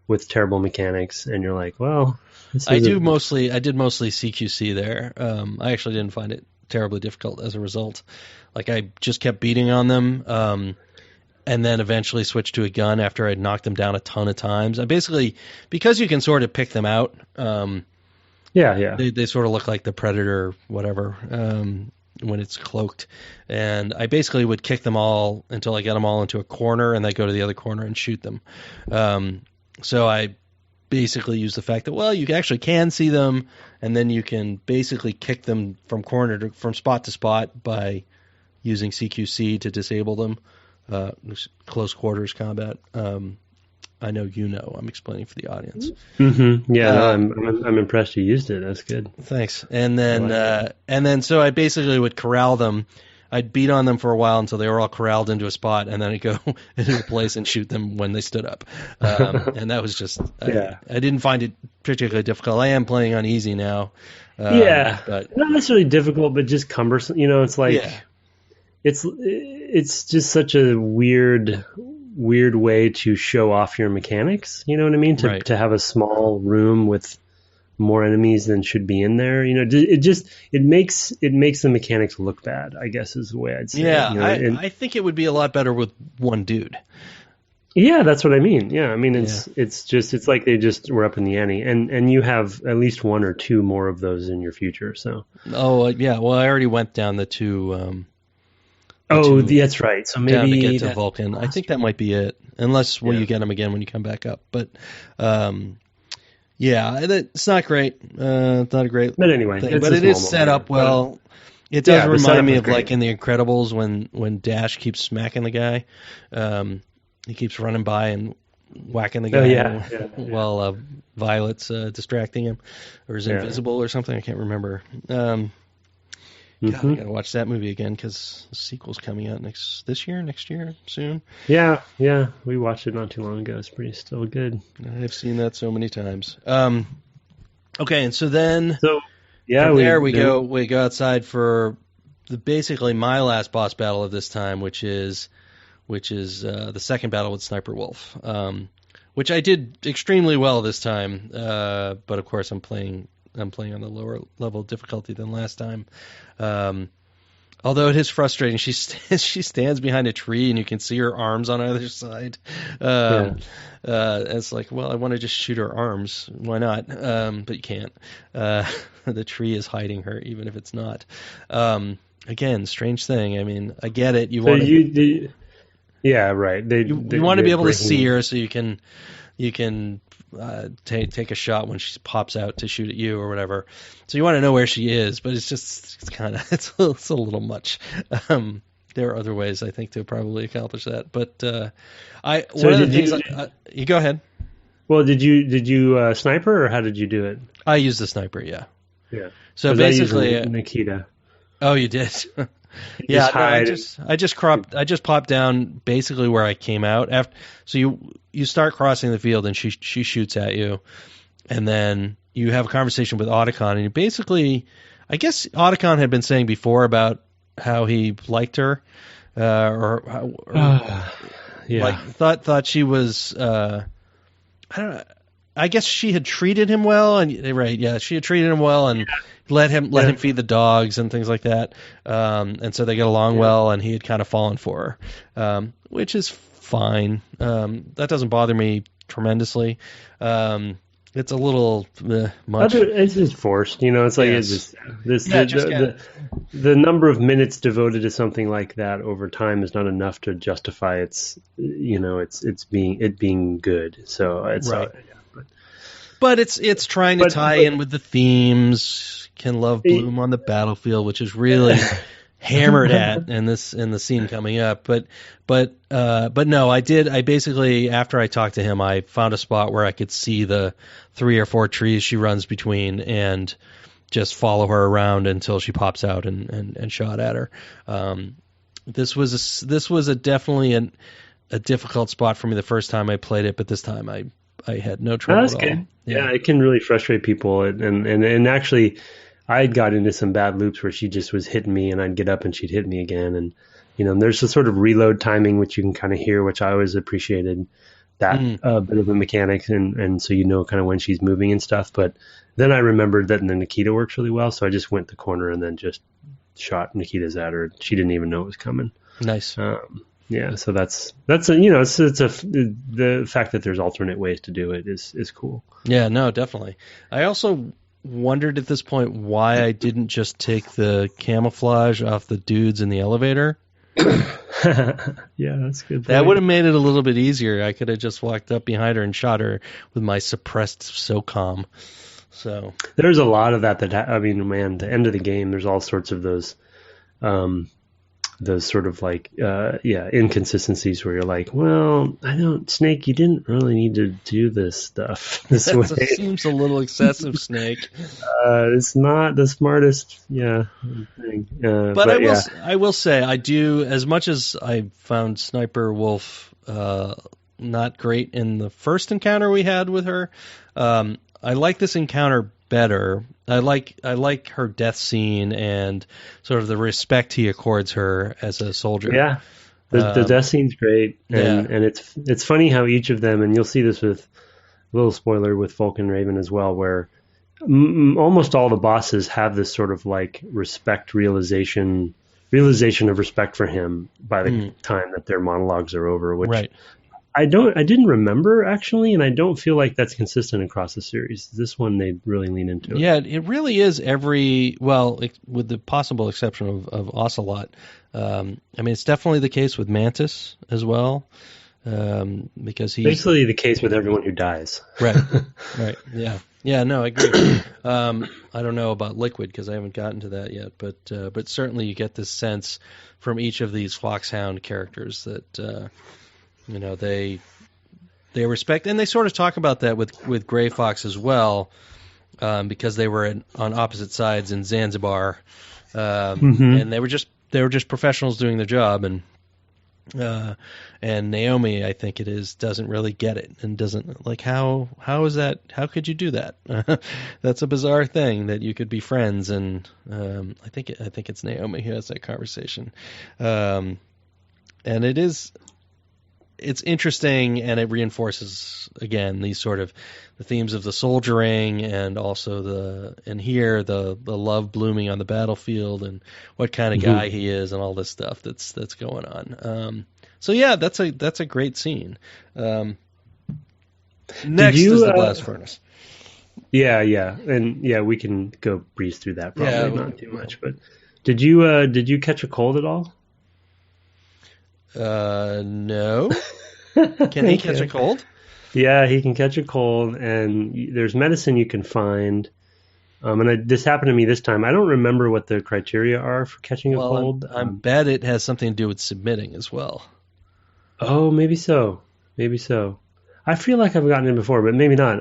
with terrible mechanics, and you're like, well, I did mostly CQC there. I actually didn't find it terribly difficult as a result. Like I just kept beating on them, and then eventually switched to a gun after I'd knocked them down a ton of times. I basically, because you can sort of pick them out. Yeah. They sort of look like the Predator, whatever, when it's cloaked. And I basically would kick them all until I got them all into a corner, and they go to the other corner and shoot them. So I basically use the fact that, well, you actually can see them, and then you can basically kick them from spot to spot by using CQC to disable them. Close quarters combat. I know I'm explaining for the audience. Mm-hmm. Yeah, no, I'm impressed you used it. That's good. Thanks. And then so I basically would corral them. I'd beat on them for a while until they were all corralled into a spot, and then I'd go into a place and shoot them when they stood up. And that was just I didn't find it particularly difficult. I am playing on easy now. But not necessarily difficult, but just cumbersome. It's like it's just such a weird way to show off your mechanics. You know what I mean? To have a small room with more enemies than should be in there. It makes the mechanics look bad, I guess is the way I'd say it. I think it would be a lot better with one dude. Yeah, that's what I mean. Yeah, I mean it's like they just were up in the ante, and you have at least 1 or 2 more of those in your future. So. Oh yeah, well I already went down the 2. That's right. So maybe down to get to Vulcan. I think that might be it, unless you get them again when you come back up. But it's not great. It's not a great. But anyway, thing. But it is set up well. It does remind me of like in The Incredibles when Dash keeps smacking the guy. He keeps running by and whacking the guy while Violet's distracting him, or is invisible or something. I can't remember. God, I gotta watch that movie again because the sequel's coming out next year, soon. Yeah, we watched it not too long ago. It's still good. I've seen that so many times. Okay, and so then from there we go outside for basically my last boss battle of this time, which is the second battle with Sniper Wolf, which I did extremely well this time. But of course, I'm playing on the lower level of difficulty than last time. Although it is frustrating, she stands behind a tree and you can see her arms on either side. It's like, well, I want to just shoot her arms. Why not? But you can't. The tree is hiding her, even if it's not. Again, strange thing. I mean, I get it. You want to. Yeah, right. You want to be able to see her so you can take a shot when she pops out to shoot at you or whatever. So you want to know where she is, but it's a little much. There are other ways I think to probably accomplish that, but you go ahead. Well, did you sniper or how did you do it? I used the sniper, yeah. Yeah. So basically, Nikita. Oh, you did. Yeah, no, I just popped down basically where I came out after. So you start crossing the field and she shoots at you, and then you have a conversation with Otakon, and you basically, I guess Otakon had been saying before about how he liked her, like thought she was. I don't know. I guess she had treated him well, and right, yeah, she had treated him well, and let him feed the dogs and things like that, and so they get along well, and he had kind of fallen for her, which is fine. That doesn't bother me tremendously. It's a little much. It's just forced, It's like it's just the number of minutes devoted to something like that over time is not enough to justify its being good. So it's right. But it's trying to tie in with the themes. Can love bloom on the battlefield, which is really hammered at in the scene coming up. But no, I basically, after I talked to him, I found a spot where I could see the 3 or 4 trees she runs between and just follow her around until she pops out and shot at her. This was definitely a difficult spot for me the first time I played it, but this time I had no trouble at all. Good. Yeah, it can really frustrate people, and actually, I got into some bad loops where she just was hitting me, and I'd get up and she'd hit me again, and there's a sort of reload timing which you can kind of hear, which I always appreciated that bit of a mechanic, and so kind of when she's moving and stuff. But then I remembered that the Nikita works really well, so I just went the corner and then just shot Nikita's at her. She didn't even know it was coming. Nice. Yeah, so that's the fact that there's alternate ways to do it is cool. Yeah, no, definitely. I also wondered at this point why I didn't just take the camouflage off the dudes in the elevator. Yeah, that's good. That would have made it a little bit easier. I could have just walked up behind her and shot her with my suppressed SOCOM. So there's a lot of that. Man, the end of the game, there's all sorts of those sort of like inconsistencies where you're like, well, Snake, you didn't really need to do this stuff this way. It seems a little excessive, Snake. It's not the smartest thing. But I will say I do, as much as I found Sniper Wolf not great in the first encounter we had with her, I like this encounter better. I like her death scene and sort of the respect he accords her as a soldier. Yeah, the death scene's great, and it's funny how each of them, and you'll see this with a little spoiler with Vulcan Raven as well, where almost all the bosses have this sort of like realization of respect for him by the time that their monologues are over, which. Right. I didn't remember actually, and I don't feel like that's consistent across the series. This one they really lean into it. Yeah, it really is with the possible exception of Ocelot. It's definitely the case with Mantis as well, because he's basically the case with everyone who dies. Right. Yeah. No, I agree. I don't know about Liquid because I haven't gotten to that yet, but certainly you get this sense from each of these Foxhound characters that. They respect, and they sort of talk about that with Gray Fox as well, because they were on opposite sides in Zanzibar, And they were just professionals doing their job, and Naomi, I think it is, doesn't really get it and doesn't like how is that? How could you do that? That's a bizarre thing that you could be friends. And I think it's Naomi who has that conversation, and it's interesting, and it reinforces again these sort of the themes of the soldiering, and also the love blooming on the battlefield, and what kind of guy he is, and all this stuff that's going on. So yeah, that's a great scene. Next is the blast furnace. Yeah, and we can go breeze through that. Probably not too much. But did you catch a cold at all? No. Can he catch a cold? Yeah, he can catch a cold, and there's medicine you can find. This happened to me this time. I don't remember what the criteria are for catching a cold. I bet it has something to do with submitting as well. Oh, maybe so. I feel like I've gotten it before, but maybe not.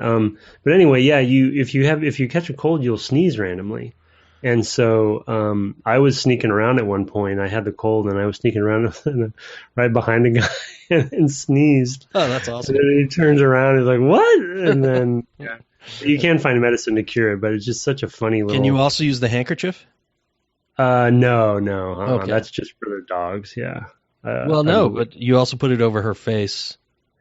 But anyway, yeah, if you catch a cold, you'll sneeze randomly. And so I was sneaking around at one point. I had the cold, and I was sneaking around right behind a guy and sneezed. Oh, that's awesome. And then he turns around and he's like, "What?" And then you can find medicine to cure it, but it's just such a funny little... Can you also use the handkerchief? No. Okay. That's just for the dogs, yeah. But you also put it over her face.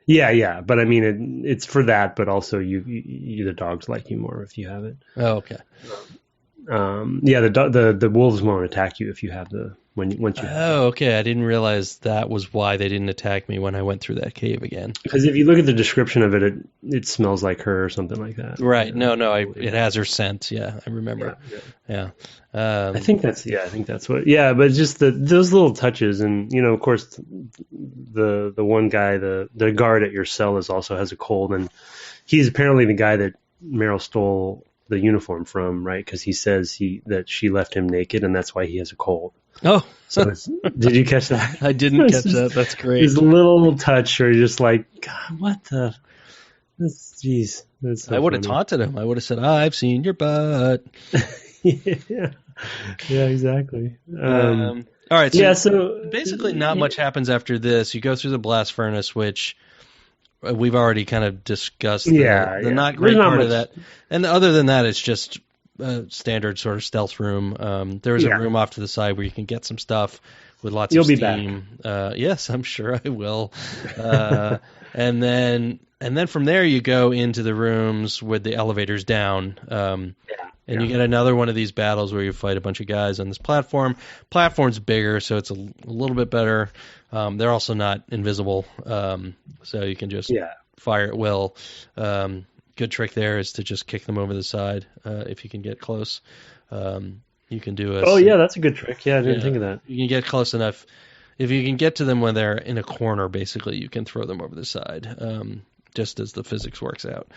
Yeah, but I mean, it's for that, but also the dogs like you more if you have it. Oh, okay. The wolves won't attack you if you have once you have it. Oh, okay. I didn't realize that was why they didn't attack me when I went through that cave again. Because if you look at the description of it, it smells like her or something like that. Right. No. It has her scent. Yeah, I remember. Yeah. I think that's what. Yeah, but just those little touches, and of course, the one guy, the guard at your cell also has a cold, and he's apparently the guy that Meryl stole the uniform from, right? Because he says that she left him naked, and that's why he has a cold. Oh, so did you catch that? I didn't catch that. That's great. This little touch, where you're just like, God, what the? Jeez, I would have taunted him. I would have said, "I've seen your butt." Yeah, exactly. All right. So basically, not much happens after this. You go through the blast furnace, which we've already kind of discussed. The not great part of that. And other than that, it's just a standard sort of stealth room. There's a room off to the side where you can get some stuff with lots of steam. You'll be back. Yes, I'm sure I will. And then from there you go into the rooms with the elevators down. And you get another one of these battles where you fight a bunch of guys on this platform. Platform's bigger, so it's a little bit better. They're also not invisible, so you can just fire at will. Good trick there is to just kick them over the side if you can get close. You can do that's a good trick. Yeah, I didn't think of that. You can get close enough. If you can get to them when they're in a corner, basically, you can throw them over the side, just as the physics works out.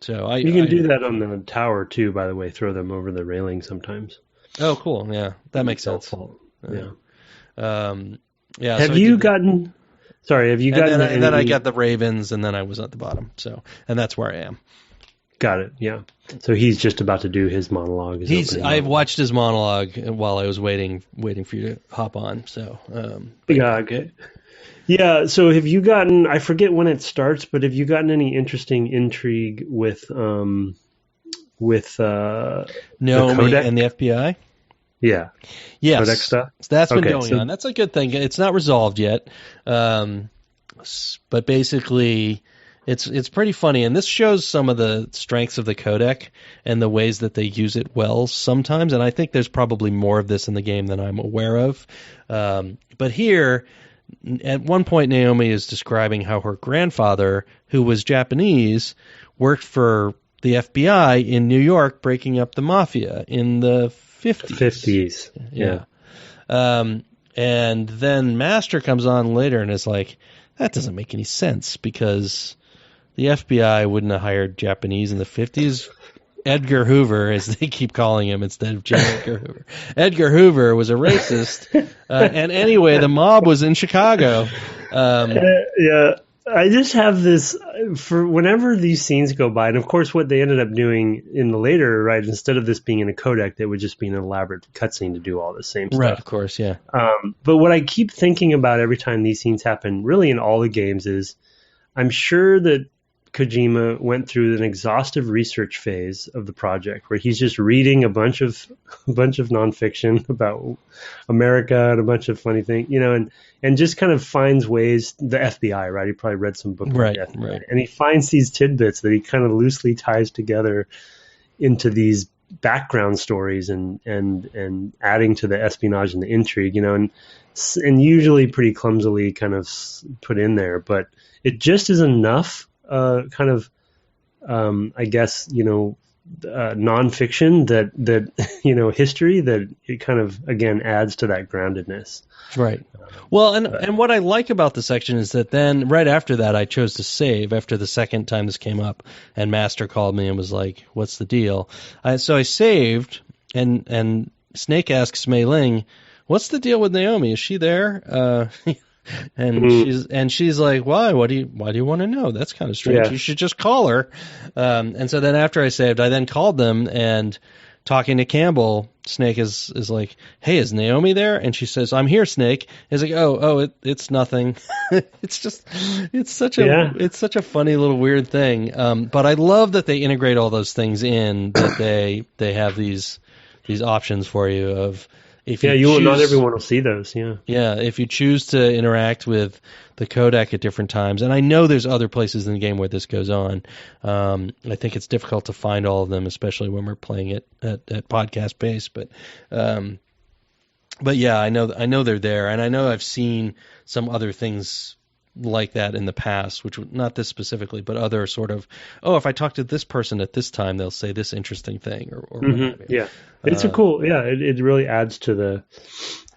So you can do that on the tower too, by the way. Throw them over the railing sometimes. Oh, cool! Yeah, that makes sense. Have you gotten? And then I got the ravens, and then I was at the bottom. And that's where I am. Got it. Yeah. So he's just about to do his monologue. I've watched his monologue while I was waiting for you to hop on. So. Okay. Yeah, so have you gotten, I forget when it starts, but have you gotten any interesting intrigue with Naomi and the FBI? Yeah. Yes. Codec stuff? That's been going on. That's a good thing. It's not resolved yet. But basically, it's pretty funny. And this shows some of the strengths of the codec and the ways that they use it well sometimes. And I think there's probably more of this in the game than I'm aware of. But here... At one point, Naomi is describing how her grandfather, who was Japanese, worked for the FBI in New York, breaking up the mafia in the 50s. Yeah. And then Master comes on later and is like, that doesn't make any sense because the FBI wouldn't have hired Japanese in the 50s. Edgar Hoover, as they keep calling him instead of J. Edgar Hoover. Edgar Hoover was a racist. And anyway, the mob was in Chicago. I just have this for whenever these scenes go by, and of course, what they ended up doing in the later, right? Instead of this being in a codec, it would just be an elaborate cutscene to do all the same stuff. Right, of course, yeah. But what I keep thinking about every time these scenes happen, really in all the games, is I'm sure that Kojima went through an exhaustive research phase of the project where he's just reading a bunch of nonfiction about America and a bunch of funny things, and just kind of finds ways. The FBI, right? He probably read some book, right, about the FBI, right, and he finds these tidbits that he kind of loosely ties together into these background stories and adding to the espionage and the intrigue, and usually pretty clumsily kind of put in there, but it just is enough. I guess, nonfiction that history that it kind of, again, adds to that groundedness. Right. Well, and what I like about the section is that then right after that, I chose to save after the second time this came up, and Master called me and was like, "What's the deal?" So I saved, and Snake asks Mei Ling, "What's the deal with Naomi? Is she there?" And she's like, why? Why do you want to know? That's kind of strange. Yeah. You should just call her. And so then after I saved, I then called them, and talking to Campbell, Snake is like, "Hey, is Naomi there?" And she says, "I'm here, Snake." He's like, it's nothing. It's such a funny little weird thing. But I love that they integrate all those things in, that they have these options for you of, not everyone will see those. Yeah. If you choose to interact with the codec at different times, and I know there's other places in the game where this goes on. I think it's difficult to find all of them, especially when we're playing it at podcast pace. But yeah, I know they're there, and I know I've seen some other things like that in the past, which not this specifically, but other sort of, if I talk to this person at this time, they'll say this interesting thing or what have you. Yeah. It's it really adds to the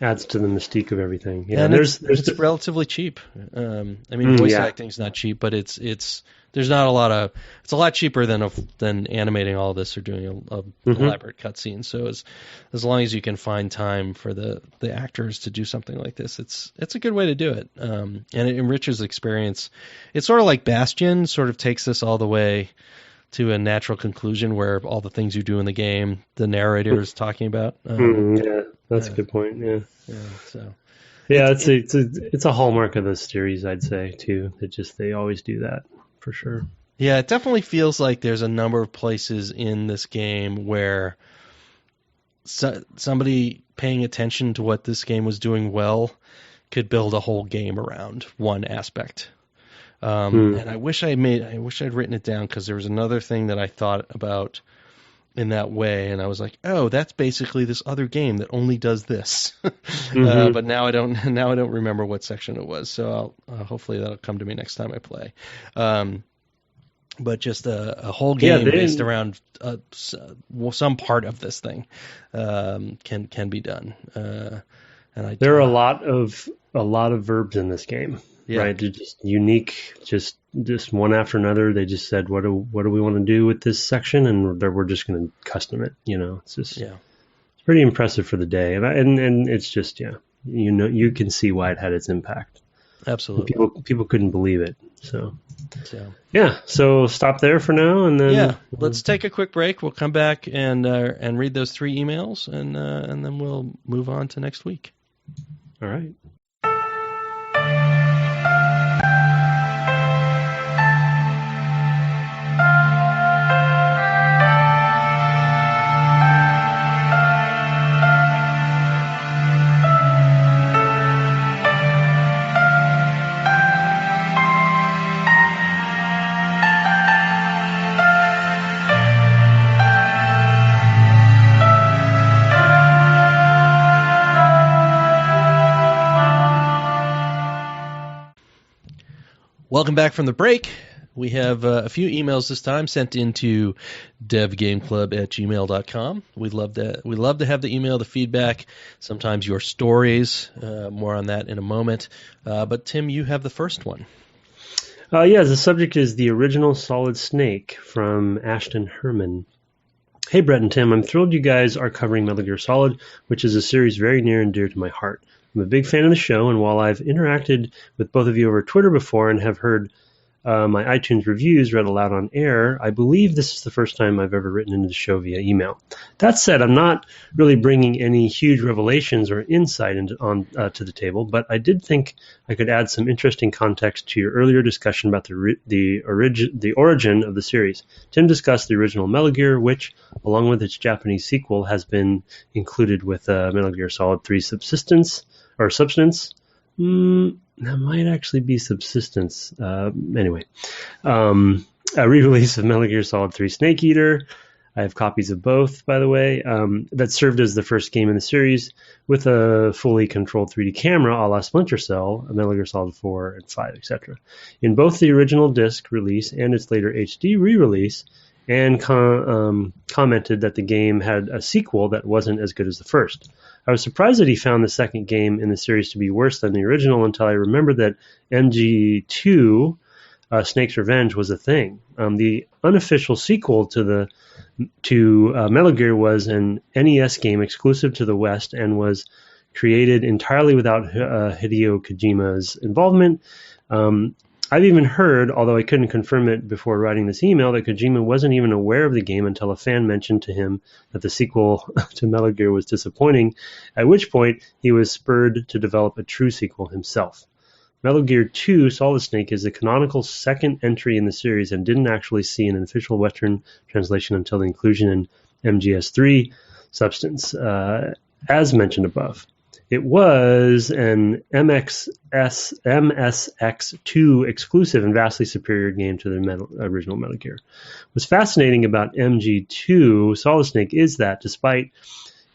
mystique of everything. Yeah. And it's relatively cheap. Voice acting's not cheap, but it's there's not a lot of, it's a lot cheaper than animating all this or doing a elaborate cutscene. So as long as you can find time for the actors to do something like this, it's a good way to do it. And it enriches the experience. It's sort of like Bastion sort of takes this all the way to a natural conclusion where all the things you do in the game, the narrator is talking about. That's a good point. Yeah. So. Yeah, it's a hallmark of the series, I'd say, too. They always do that, for sure. Yeah, it definitely feels like there's a number of places in this game where somebody paying attention to what this game was doing well could build a whole game around one aspect. And I wish I'd written it down, because there was another thing that I thought about in that way, and I was like, that's basically this other game that only does this. But now I don't remember what section it was. So hopefully that'll come to me next time I play. But just a whole game based around some part of this thing can be done. There are a lot of verbs in this game. Yeah. Right, they're just unique, just one after another. They just said, what do we want to do with this section, and we're just going to custom it. It's just it's pretty impressive for the day, and it's just you can see why it had its impact. Absolutely, people couldn't believe it. So stop there for now, and then let's take a quick break. We'll come back and read those 3 emails, and then we'll move on to next week. All right. Welcome back from the break. We have a few emails this time sent into devgameclub@gmail.com. We love to have the email, the feedback, sometimes your stories. More on that in a moment. But Tim, you have the first one. The subject is the original Solid Snake from Ashton Herman. Hey, Brett and Tim, I'm thrilled you guys are covering Metal Gear Solid, which is a series very near and dear to my heart. I'm a big fan of the show, and while I've interacted with both of you over Twitter before and have heard my iTunes reviews read aloud on air, I believe this is the first time I've ever written into the show via email. That said, I'm not really bringing any huge revelations or insight to the table, but I did think I could add some interesting context to your earlier discussion about the origin of the series. Tim discussed the original Metal Gear, which, along with its Japanese sequel, has been included with Metal Gear Solid 3 Substance. That might actually be Subsistence. Anyway, a re-release of Metal Gear Solid 3 Snake Eater. I have copies of both, by the way, that served as the first game in the series with a fully controlled 3D camera a la Splinter Cell, Metal Gear Solid 4 and 5, etc. In both the original disc release and its later HD re-release, and commented that the game had a sequel that wasn't as good as the first. I was surprised that he found the second game in the series to be worse than the original until I remembered that MG2, Snake's Revenge, was a thing. The unofficial sequel to Metal Gear was an NES game exclusive to the West and was created entirely without Hideo Kojima's involvement. I've even heard, although I couldn't confirm it before writing this email, that Kojima wasn't even aware of the game until a fan mentioned to him that the sequel to Metal Gear was disappointing, at which point he was spurred to develop a true sequel himself. Metal Gear 2 Solid Snake is the canonical second entry in the series and didn't actually see an official Western translation until the inclusion in MGS3 Substance, as mentioned above. It was an MSX2 exclusive and vastly superior game to the original Metal Gear. What's fascinating about MG2 Solid Snake is that despite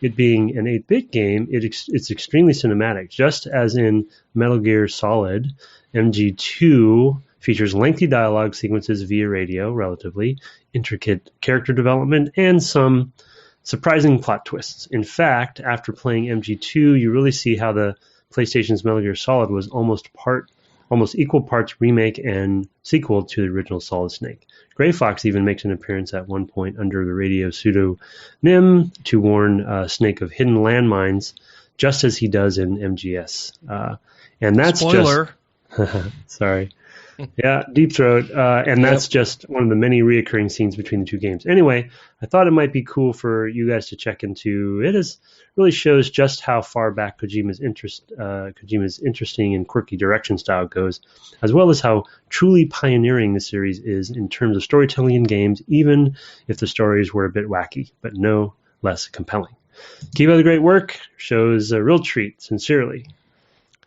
it being an 8-bit game, it's extremely cinematic. Just as in Metal Gear Solid, MG2 features lengthy dialogue sequences via radio, relatively intricate character development, and some surprising plot twists. In fact, after playing MG2, you really see how the PlayStation's Metal Gear Solid was almost equal parts remake and sequel to the original Solid Snake. Gray Fox even makes an appearance at one point under the radio pseudonym to warn Snake of hidden landmines, just as he does in MGS. And that's spoiler. Sorry. Yeah, Deep Throat, and that's just one of the many reoccurring scenes between the two games. Anyway, I thought it might be cool for you guys to check into. It really shows just how far back Kojima's interesting and quirky direction style goes, as well as how truly pioneering the series is in terms of storytelling in games, even if the stories were a bit wacky, but no less compelling. Keep up the great work. Show's a real treat. Sincerely,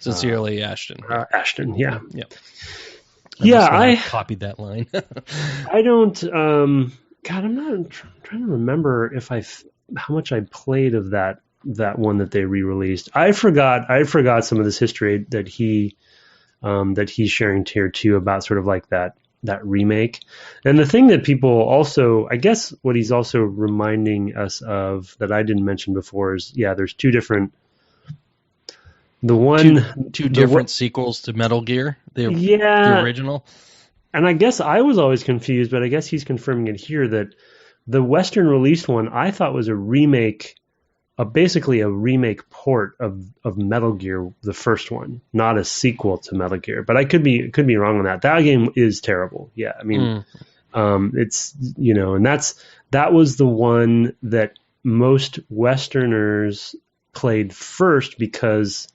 Ashton. Ashton, yeah. Yep. I copied that line. I don't. I'm not trying to remember how much I played of that one that they re-released. I forgot some of this history that he's sharing here too about sort of like that remake. And the thing that people also, I guess, what he's also reminding us of that I didn't mention before is there's two different. Two different sequels to Metal Gear, the original. And I guess I was always confused, but I guess he's confirming it here that the Western released one I thought was a remake, basically a remake port of Metal Gear, the first one, not a sequel to Metal Gear. But I could be wrong on that. That game is terrible. Yeah, I mean, it's and that was the one that most Westerners played first because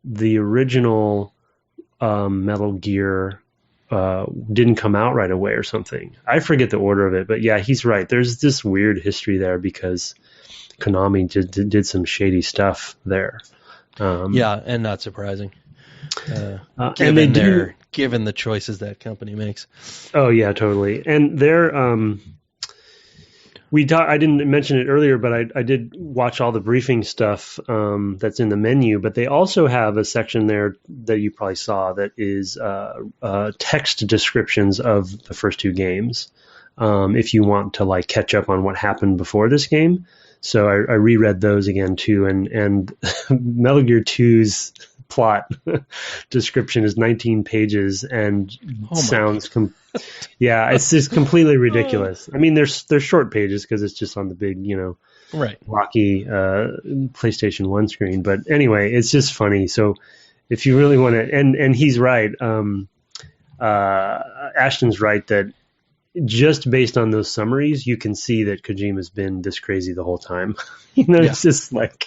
the original Metal Gear didn't come out right away or something. I forget the order of it, but yeah, he's right. There's this weird history there because Konami did some shady stuff there. And not surprising. Given the choices that company makes. Oh yeah, totally. And they're I didn't mention it earlier, but I did watch all the briefing stuff that's in the menu. But they also have a section there that you probably saw that is text descriptions of the first two games. If you want to like catch up on what happened before this game. So I reread those again too, and Metal Gear 2's plot description is 19 pages and sounds it's just completely ridiculous. I mean, they're short pages because it's just on the big, right, blocky PlayStation 1 screen. But anyway, it's just funny. So if you really want to, and he's right, Ashton's right that just based on those summaries, you can see that Kojima's been this crazy the whole time. It's just like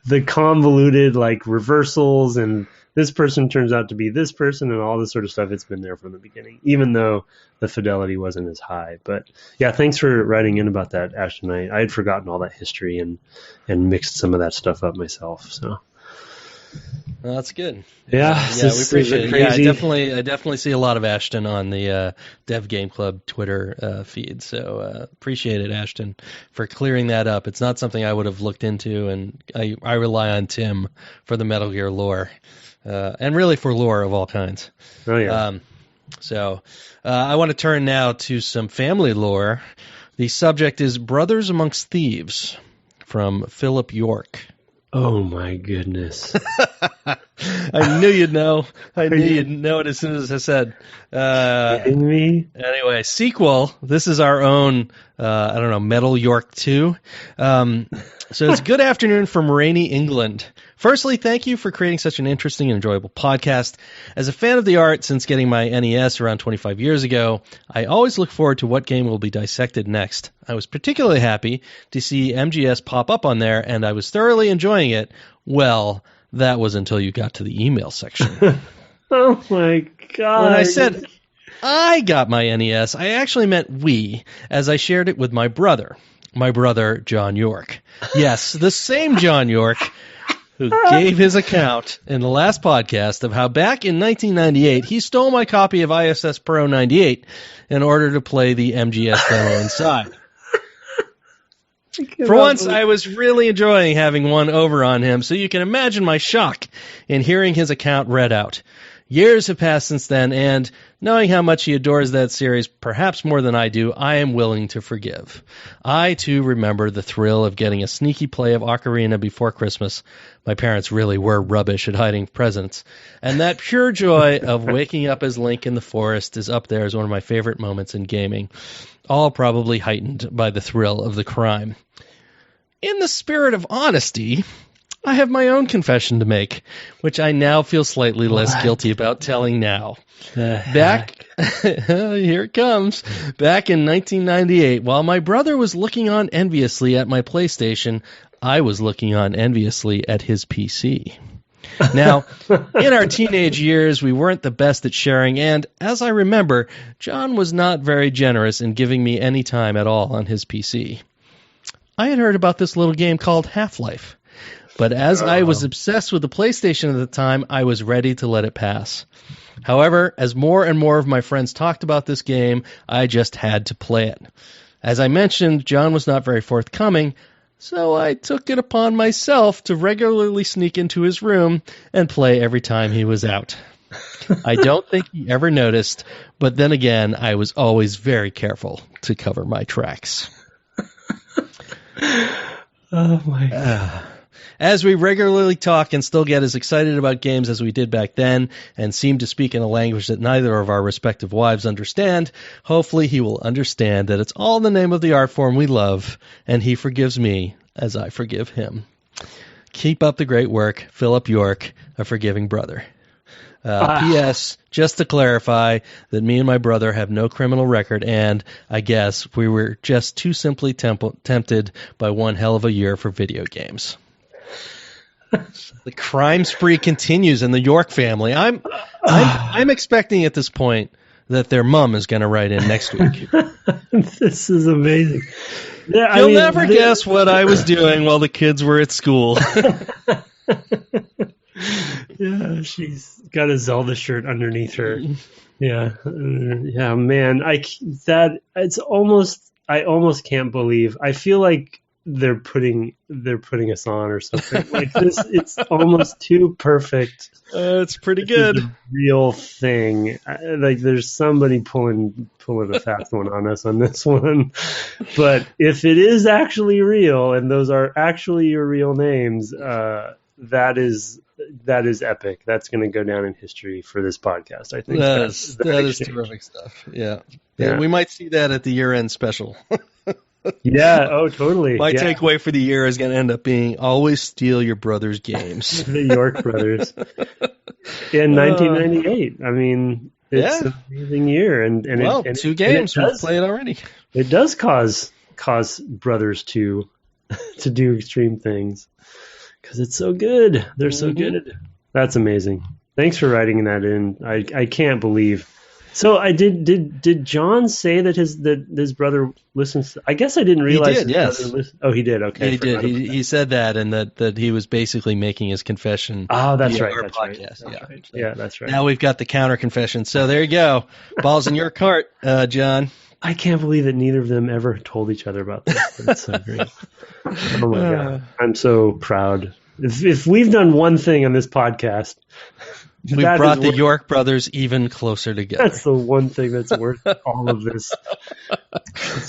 the convoluted like reversals, and this person turns out to be this person, and all this sort of stuff. It's been there from the beginning, even though the fidelity wasn't as high. But yeah, thanks for writing in about that, Ashton. I had forgotten all that history and mixed some of that stuff up myself. So. Well, that's good. Yeah, we appreciate it. Yeah, I definitely see a lot of Ashton on the Dev Game Club Twitter feed. So appreciate it, Ashton, for clearing that up. It's not something I would have looked into, and I rely on Tim for the Metal Gear lore, and really for lore of all kinds. Oh yeah. So I want to turn now to some family lore. The subject is Brothers Amongst Thieves from Philip Yorke. Oh my goodness! I knew you'd know. I knew you'd know it as soon as I said. Kidding me? Anyway, sequel. This is our own. Metal Yorke 2. So it's good afternoon from rainy England. Firstly, thank you for creating such an interesting and enjoyable podcast. As a fan of the art since getting my NES around 25 years ago, I always look forward to what game will be dissected next. I was particularly happy to see MGS pop up on there, and I was thoroughly enjoying it. Well, that was until you got to the email section. Oh my God. When I said I got my NES, I actually meant we, as I shared it with my brother, John Yorke. Yes, the same John Yorke who gave his account in the last podcast of how back in 1998 he stole my copy of ISS Pro 98 in order to play the MGS demo inside. For once, I was really enjoying having one over on him, so you can imagine my shock in hearing his account read out. Years have passed since then, and knowing how much he adores that series, perhaps more than I do, I am willing to forgive. I, too, remember the thrill of getting a sneaky play of Ocarina before Christmas. My parents really were rubbish at hiding presents. And that pure joy of waking up as Link in the forest is up there as one of my favorite moments in gaming, all probably heightened by the thrill of the crime. In the spirit of honesty, I have my own confession to make, which I now feel slightly less guilty about telling now. Back, here it comes. Back in 1998, while my brother was looking on enviously at my PlayStation, I was looking on enviously at his PC. Now, in our teenage years, we weren't the best at sharing, and as I remember, John was not very generous in giving me any time at all on his PC. I had heard about this little game called Half-Life. But as I was obsessed with the PlayStation at the time, I was ready to let it pass. However, as more and more of my friends talked about this game, I just had to play it. As I mentioned, John was not very forthcoming, so I took it upon myself to regularly sneak into his room and play every time he was out. I don't think he ever noticed, but then again, I was always very careful to cover my tracks. Oh my God. As we regularly talk and still get as excited about games as we did back then and seem to speak in a language that neither of our respective wives understand, hopefully he will understand that it's all in the name of the art form we love, and he forgives me as I forgive him. Keep up the great work, Philip Yorke, a forgiving brother. P.S. Just to clarify that me and my brother have no criminal record, and I guess we were just too simply tempted by one hell of a year for video games. The crime spree continues in the Yorke family. I'm expecting at this point that their mom is going to write in next week. This is amazing. Yeah, You'll never guess what I was doing while the kids were at school. Yeah, she's got a Zelda shirt underneath her. Yeah, man. I almost can't believe. I feel like they're putting us on or something like this. It's almost too perfect. It's pretty good. It's a real thing. Like there's somebody pulling a fast one on us on this one. But if it is actually real and those are actually your real names, that is epic. That's going to go down in history for this podcast, I think. That is terrific stuff. Yeah. We might see that at the year-end special. Yeah, oh, totally. My takeaway for the year is going to end up being always steal your brother's games. The Yorke brothers. In 1998. I mean, it's an amazing year. And 2 games. We've played already. It does cause brothers to do extreme things because it's so good. They're so good. That's amazing. Thanks for writing that in. I can't believe. So I did John say that his brother listens? I guess I didn't realize. He did, yes. Oh, he did. Okay, he did. He said that, and that he was basically making his confession. Oh, that's right. Our that's podcast. Right. Right. Yeah, that's right. Now we've got the counter confession. So there you go. Ball's in your cart, John. I can't believe that neither of them ever told each other about this. That's so great. Oh my god, I'm so proud. If we've done one thing on this podcast. We've brought the Yorke brothers even closer together. That's the one thing that's worth all of this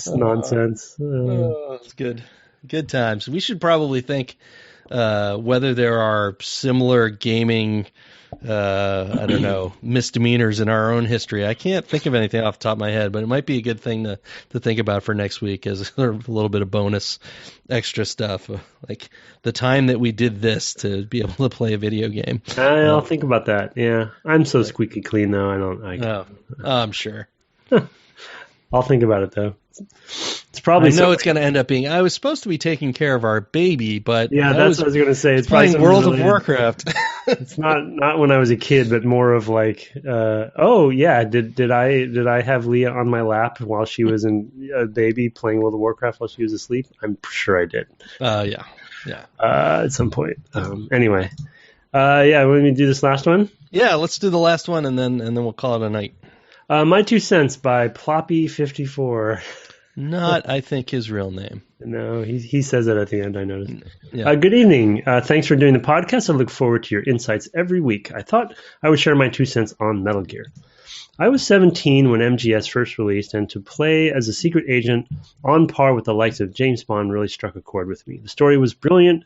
nonsense. It's good. Good times. We should probably think whether there are similar gaming, misdemeanors in our own history. I can't think of anything off the top of my head, but it might be a good thing to think about for next week as a little bit of bonus extra stuff, like the time that we did this to be able to play a video game. I'll think about that. Yeah, I'm so squeaky clean though. I'm sure. I'll think about it though. It's probably. I know it's going to end up being. I was supposed to be taking care of our baby, but that's what I was going to say. It's playing World of Warcraft. It's not when I was a kid, but more of like, did I have Leah on my lap while she was a baby playing World of Warcraft while she was asleep? I'm sure I did. Yeah. At some point. Anyway, want me to do this last one? Yeah, let's do the last one, and then we'll call it a night. My 2 cents by Ploppy54. Not, I think, his real name. No, he says it at the end, I noticed. Yeah. Good evening. Thanks for doing the podcast. I look forward to your insights every week. I thought I would share my 2 cents on Metal Gear. I was 17 when MGS first released, and to play as a secret agent on par with the likes of James Bond really struck a chord with me. The story was brilliant.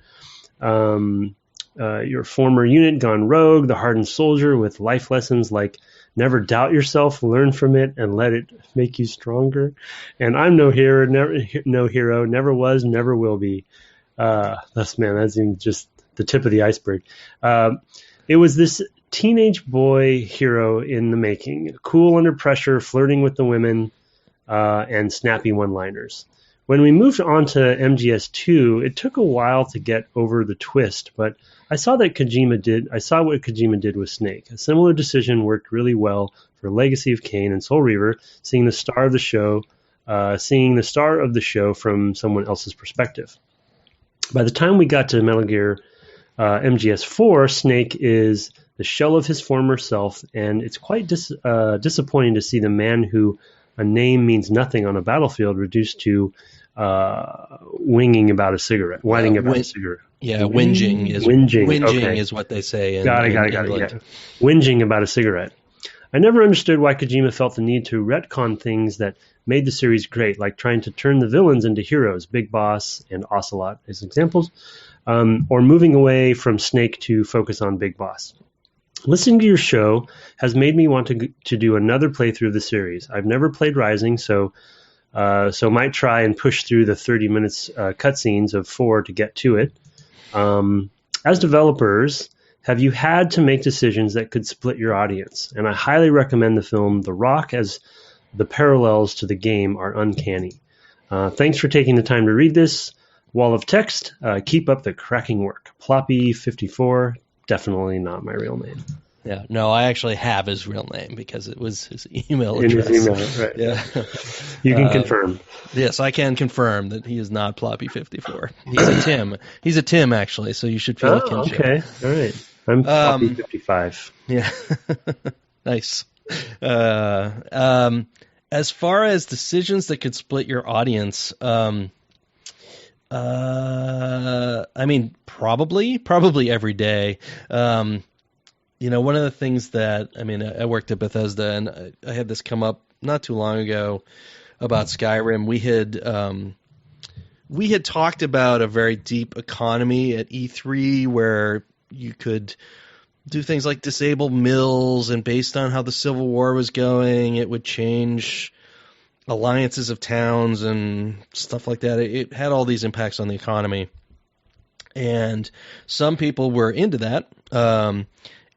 Your former unit gone rogue, the hardened soldier with life lessons like never doubt yourself, learn from it, and let it make you stronger. And I'm no hero, never was, never will be. That's even just the tip of the iceberg. It was this teenage boy hero in the making, cool under pressure, flirting with the women, and snappy one-liners. When we moved on to MGS2, it took a while to get over the twist, but I saw what Kojima did with Snake. A similar decision worked really well for Legacy of Kain and Soul Reaver, seeing the star of the show from someone else's perspective. By the time we got to Metal Gear MGS4, Snake is the shell of his former self, and it's quite disappointing to see the man who a name means nothing on a battlefield reduced to whining about a cigarette. Yeah, whinging is what they say. Got it. Yeah. Whinging about a cigarette. I never understood why Kojima felt the need to retcon things that made the series great, like trying to turn the villains into heroes, Big Boss and Ocelot as examples, or moving away from Snake to focus on Big Boss. Listening to your show has made me want to do another playthrough of the series. I've never played Rising, so might try and push through the 30 minutes cutscenes of 4 to get to it. As developers, have you had to make decisions that could split your audience? And I highly recommend the film The Rock, as the parallels to the game are uncanny. Thanks for taking the time to read this wall of text. Keep up the cracking work. Ploppy54, definitely not my real name. Yeah, no, I actually have his real name because it was his email address. In his email, right. Yeah. You can confirm. Yes, I can confirm that he is not Ploppy54. He's a Tim. He's a Tim, actually, so you should feel a kinship. Okay, all right. I'm Ploppy55. Yeah. Nice. As far as decisions that could split your audience, I mean, probably every day. One of the things that, I worked at Bethesda, and I had this come up not too long ago about Skyrim. we had talked about a very deep economy at E3 where you could do things like disable mills, and based on how the Civil War was going, it would change alliances of towns and stuff like that. It had all these impacts on the economy. And some people were into that,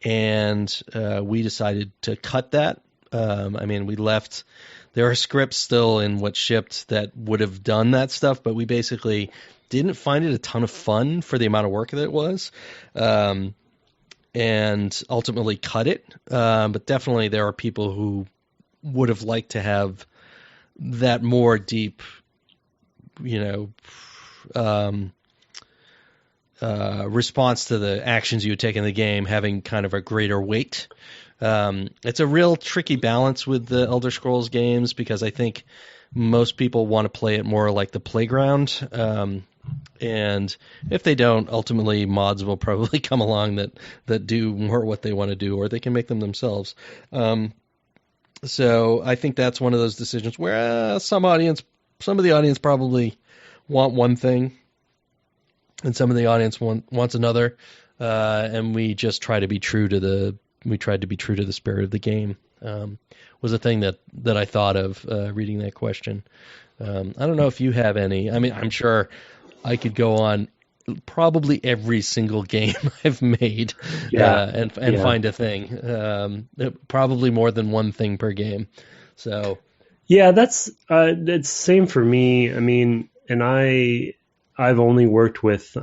and we decided to cut that. We left. There are scripts still in what shipped that would have done that stuff, but we basically didn't find it a ton of fun for the amount of work that it was, and ultimately cut it. But definitely there are people who would have liked to have that more deep, response to the actions you would take in the game having kind of a greater weight. It's a real tricky balance with the Elder Scrolls games because I think most people want to play it more like the playground. And if they don't, ultimately mods will probably come along that do more what they want to do, or they can make them themselves. So I think that's one of those decisions where some of the audience probably want one thing, and some of the audience wants another, and we just try to be true to the spirit of the game. Was a thing that I thought of reading that question. I don't know if you have any. I mean, I'm sure I could go on probably every single game I've made and find a thing. Probably more than one thing per game. So yeah, that's same for me. I mean, and I've only worked with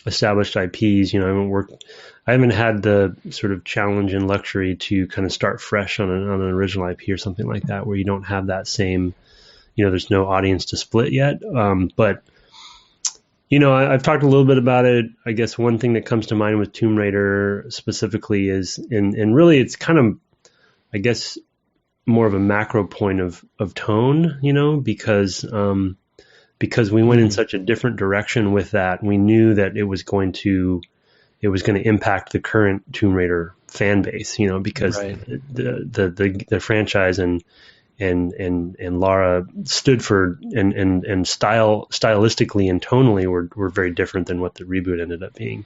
established IPs. I haven't had the sort of challenge and luxury to kind of start fresh on an original IP or something like that, where you don't have that same, there's no audience to split yet. But I've talked a little bit about it. I guess one thing that comes to mind with Tomb Raider specifically is, and really it's kind of, I guess, more of a macro point of tone, because we went in such a different direction with that. We knew that it was going to impact the current Tomb Raider fan base, because right. the franchise and Lara stood for and stylistically and tonally were very different than what the reboot ended up being.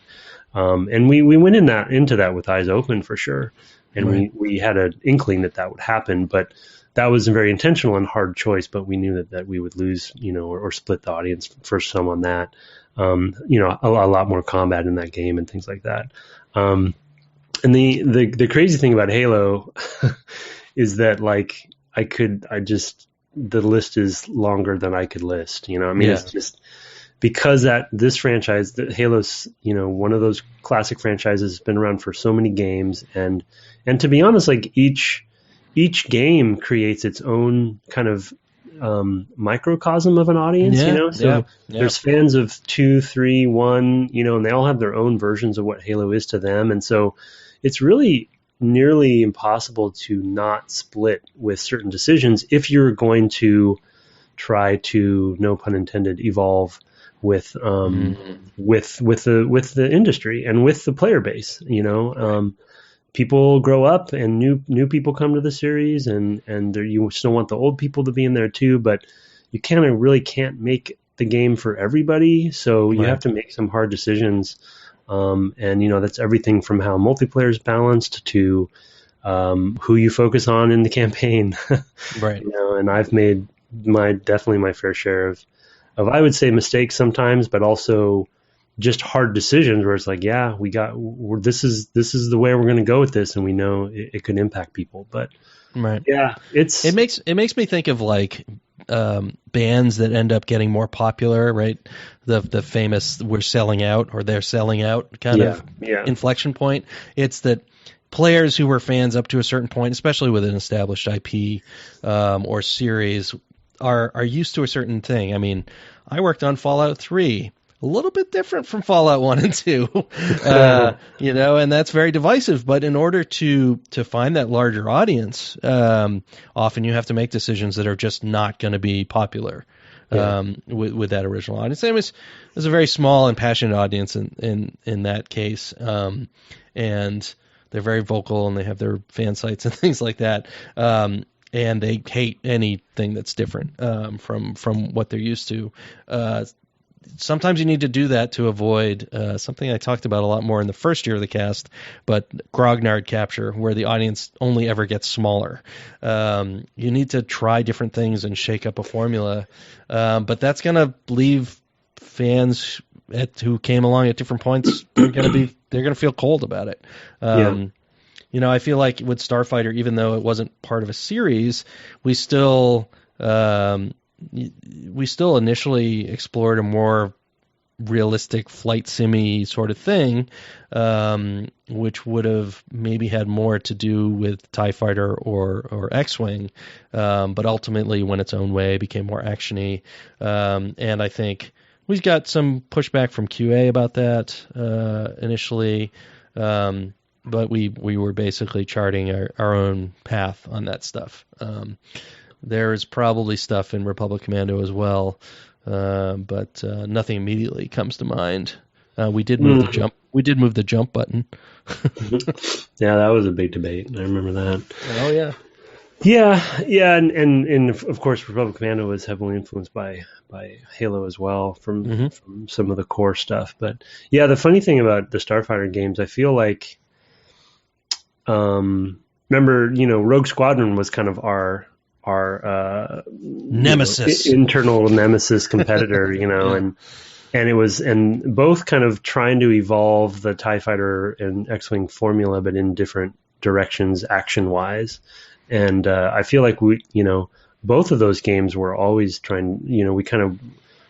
And we went into that with eyes open for sure. And right. we had an inkling that would happen, but that was a very intentional and hard choice, but we knew that we would lose, or split the audience for some on that. A lot more combat in that game and things like that. And the crazy thing about Halo is that the list is longer than I could list, It's just because this franchise, that Halo's, one of those classic franchises, has been around for so many games. And to be honest, each game creates its own kind of microcosm of an audience, So there's fans of 2, 3, 1, and they all have their own versions of what Halo is to them. And so it's really nearly impossible to not split with certain decisions if you're going to try to, no pun intended, evolve with the industry and with the player base, people grow up and new people come to the series, and you still want the old people to be in there too, but you really can't make the game for everybody. So you have to make some hard decisions. And that's everything from how multiplayer is balanced to who you focus on in the campaign. Right. And I've made definitely my fair share of I would say mistakes sometimes, but also just hard decisions where it's this is the way we're going to go with this, and we know it could impact people. But right, yeah, it makes me think of bands that end up getting more popular, right? The famous "we're selling out" or "they're selling out" kind of inflection point. It's that players who were fans up to a certain point, especially with an established IP or series, are used to a certain thing. I mean, I worked on Fallout 3. A little bit different from Fallout 1 and 2, and that's very divisive. But in order to find that larger audience, often you have to make decisions that are just not going to be popular with that original audience. And it was a very small and passionate audience in that case, and they're very vocal and they have their fan sites and things like that. and they hate anything that's different from what they're used to. Sometimes you need to do that to avoid something I talked about a lot more in the first year of the cast, but grognard capture, where the audience only ever gets smaller. You need to try different things and shake up a formula, but that's going to leave fans who came along at different points. They're going to feel cold about it. You know, I feel like with Starfighter, even though it wasn't part of a series, we still initially explored a more realistic flight simmy sort of thing, which would have maybe had more to do with TIE Fighter or X-Wing, but ultimately went its own way, became more actiony, and I think we got some pushback from QA about that initially, but we were basically charting our own path on that stuff. There is probably stuff in Republic Commando as well, but nothing immediately comes to mind. We did move the jump. We did move the jump button. Yeah, that was a big debate. I remember that. Oh yeah. Yeah, and of course, Republic Commando was heavily influenced by Halo as well from some of the core stuff. But yeah, the funny thing about the Starfighter games, I feel like, remember, Rogue Squadron was kind of our nemesis, internal nemesis competitor, yeah. and it was, and both kind of trying to evolve the TIE Fighter and X-Wing formula, but in different directions action wise. And I feel like both of those games were always trying,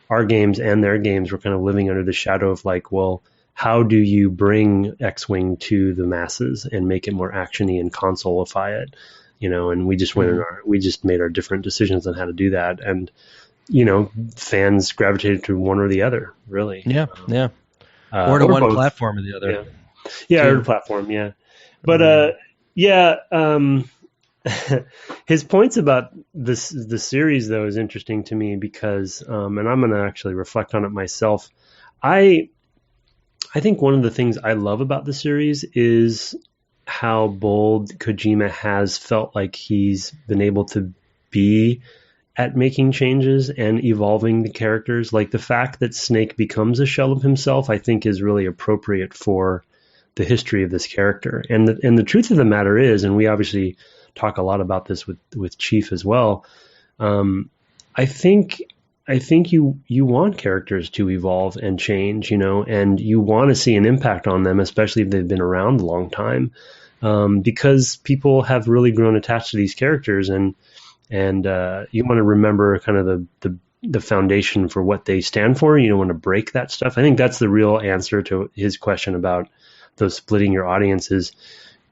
our games and their games were kind of living under the shadow of like, well, how do you bring X-Wing to the masses and make it more actiony and consoleify it? And we just we just made our different decisions on how to do that. And, fans gravitated to one or the other, really. Yeah. Or to one both. Platform or the other. Yeah, or the platform, yeah. But, his points about the series, though, is interesting to me because, and I'm going to actually reflect on it myself. I think one of the things I love about the series is how bold Kojima has felt like he's been able to be at making changes and evolving the characters. Like the fact that Snake becomes a shell of himself, I think is really appropriate for the history of this character. And the truth of the matter is, and we obviously talk a lot about this with Chief as well, I think you want characters to evolve and change, and you want to see an impact on them, especially if they've been around a long time, because people have really grown attached to these characters, and you want to remember kind of the foundation for what they stand for. You don't want to break that stuff. I think that's the real answer to his question about those splitting your audiences.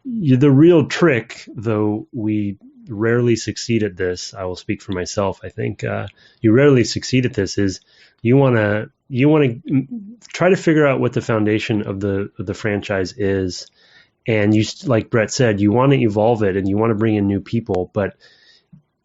The real trick, though we rarely succeed at this, I will speak for myself, I think you rarely succeed at this, is you want to try to figure out what the foundation of the franchise is, and you, like Brett said, you want to evolve it and you want to bring in new people. But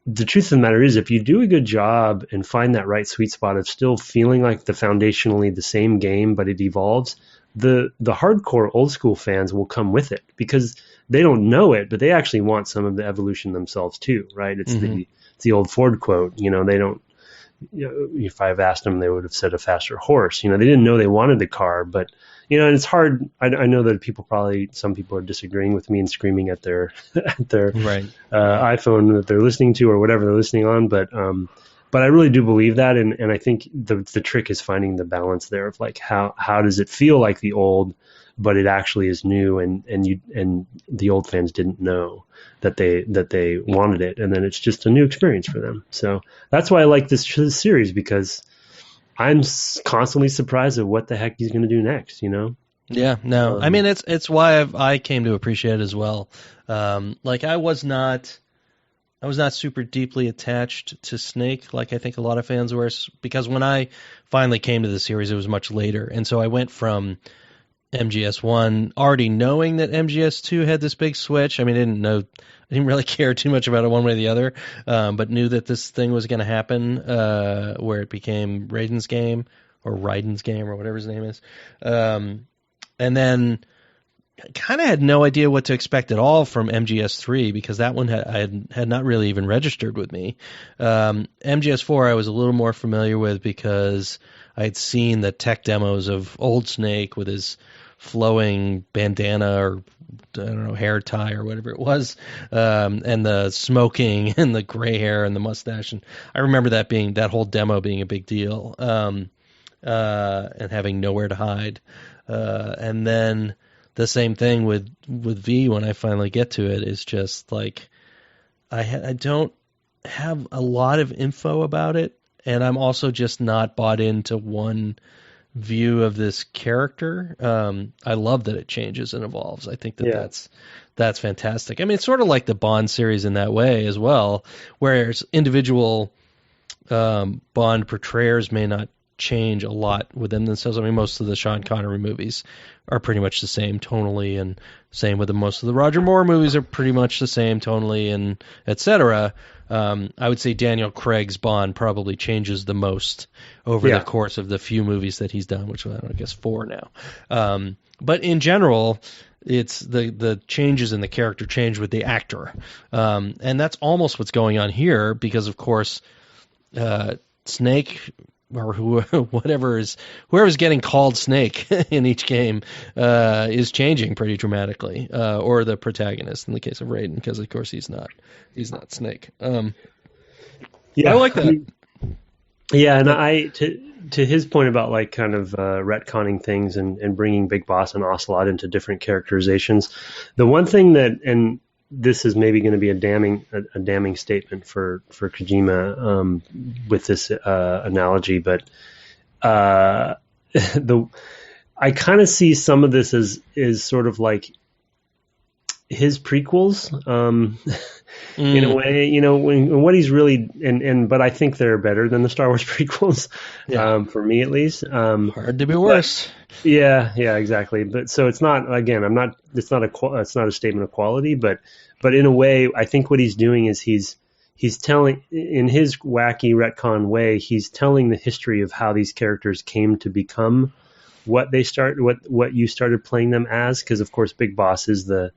the truth of the matter is, if you do a good job and find that right sweet spot of still feeling like the foundationally the same game, but it evolves, the hardcore old school fans will come with it because they don't know it, but they actually want some of the evolution themselves too, right? It's the old Ford quote. They don't. If I've asked them, they would have said a faster horse. They didn't know they wanted the car, but and it's hard. I know that some people are disagreeing with me and screaming at their right. iPhone that they're listening to or whatever they're listening on, but I really do believe that, and I think the trick is finding the balance there of like how does it feel like the old, but it actually is new, and the old fans didn't know that they wanted it, and then it's just a new experience for them. So that's why I like this series, because I'm constantly surprised at what the heck he's going to do next. Yeah, no, I mean it's why I came to appreciate it as well. Like I was not super deeply attached to Snake like I think a lot of fans were, because when I finally came to the series, it was much later. And so I went from MGS1 already knowing that MGS2 had this big switch. I mean, I didn't really care too much about it one way or the other, but knew that this thing was going to happen where it became Raiden's game or whatever his name is. And then kind of had no idea what to expect at all from MGS3 because that one I had not really even registered with me. MGS4 I was a little more familiar with because I had seen the tech demos of Old Snake with his flowing bandana or I don't know, hair tie or whatever it was, and the smoking and the gray hair and the mustache. And I remember that whole demo being a big deal, and having nowhere to hide. And then the same thing with V when I finally get to it is just like I don't have a lot of info about it, and I'm also just not bought into one view of this character. I love that it changes and evolves. I think that's fantastic. I mean, it's sort of like the Bond series in that way as well, whereas individual Bond portrayers may not change a lot within themselves. I mean, most of the Sean Connery movies are pretty much the same tonally, and same with most of the Roger Moore movies are pretty much the same tonally, and etc. I would say Daniel Craig's Bond probably changes the most over the course of the few movies that he's done, which I guess 4 now. But in general, it's the changes in the character change with the actor, and that's almost what's going on here because, of course, Snake or whoever's getting called Snake in each game is changing pretty dramatically, or the protagonist in the case of Raiden, because of course he's not Snake. I like that. Yeah, and to his point about like kind of retconning things and bringing Big Boss and Ocelot into different characterizations, the one thing that, and this is maybe going to be a damning statement for Kojima with this analogy, but I kind of see some of this as sort of like his prequels in a way, you know, when what he's really but I think they're better than the Star Wars prequels, for me at least. Hard to be worse. Yeah, exactly. But so it's not, again, it's not a statement of quality, but in a way, I think what he's doing is he's telling, in his wacky retcon way, he's telling the history of how these characters came to become what you started playing them as, because of course Big Boss is the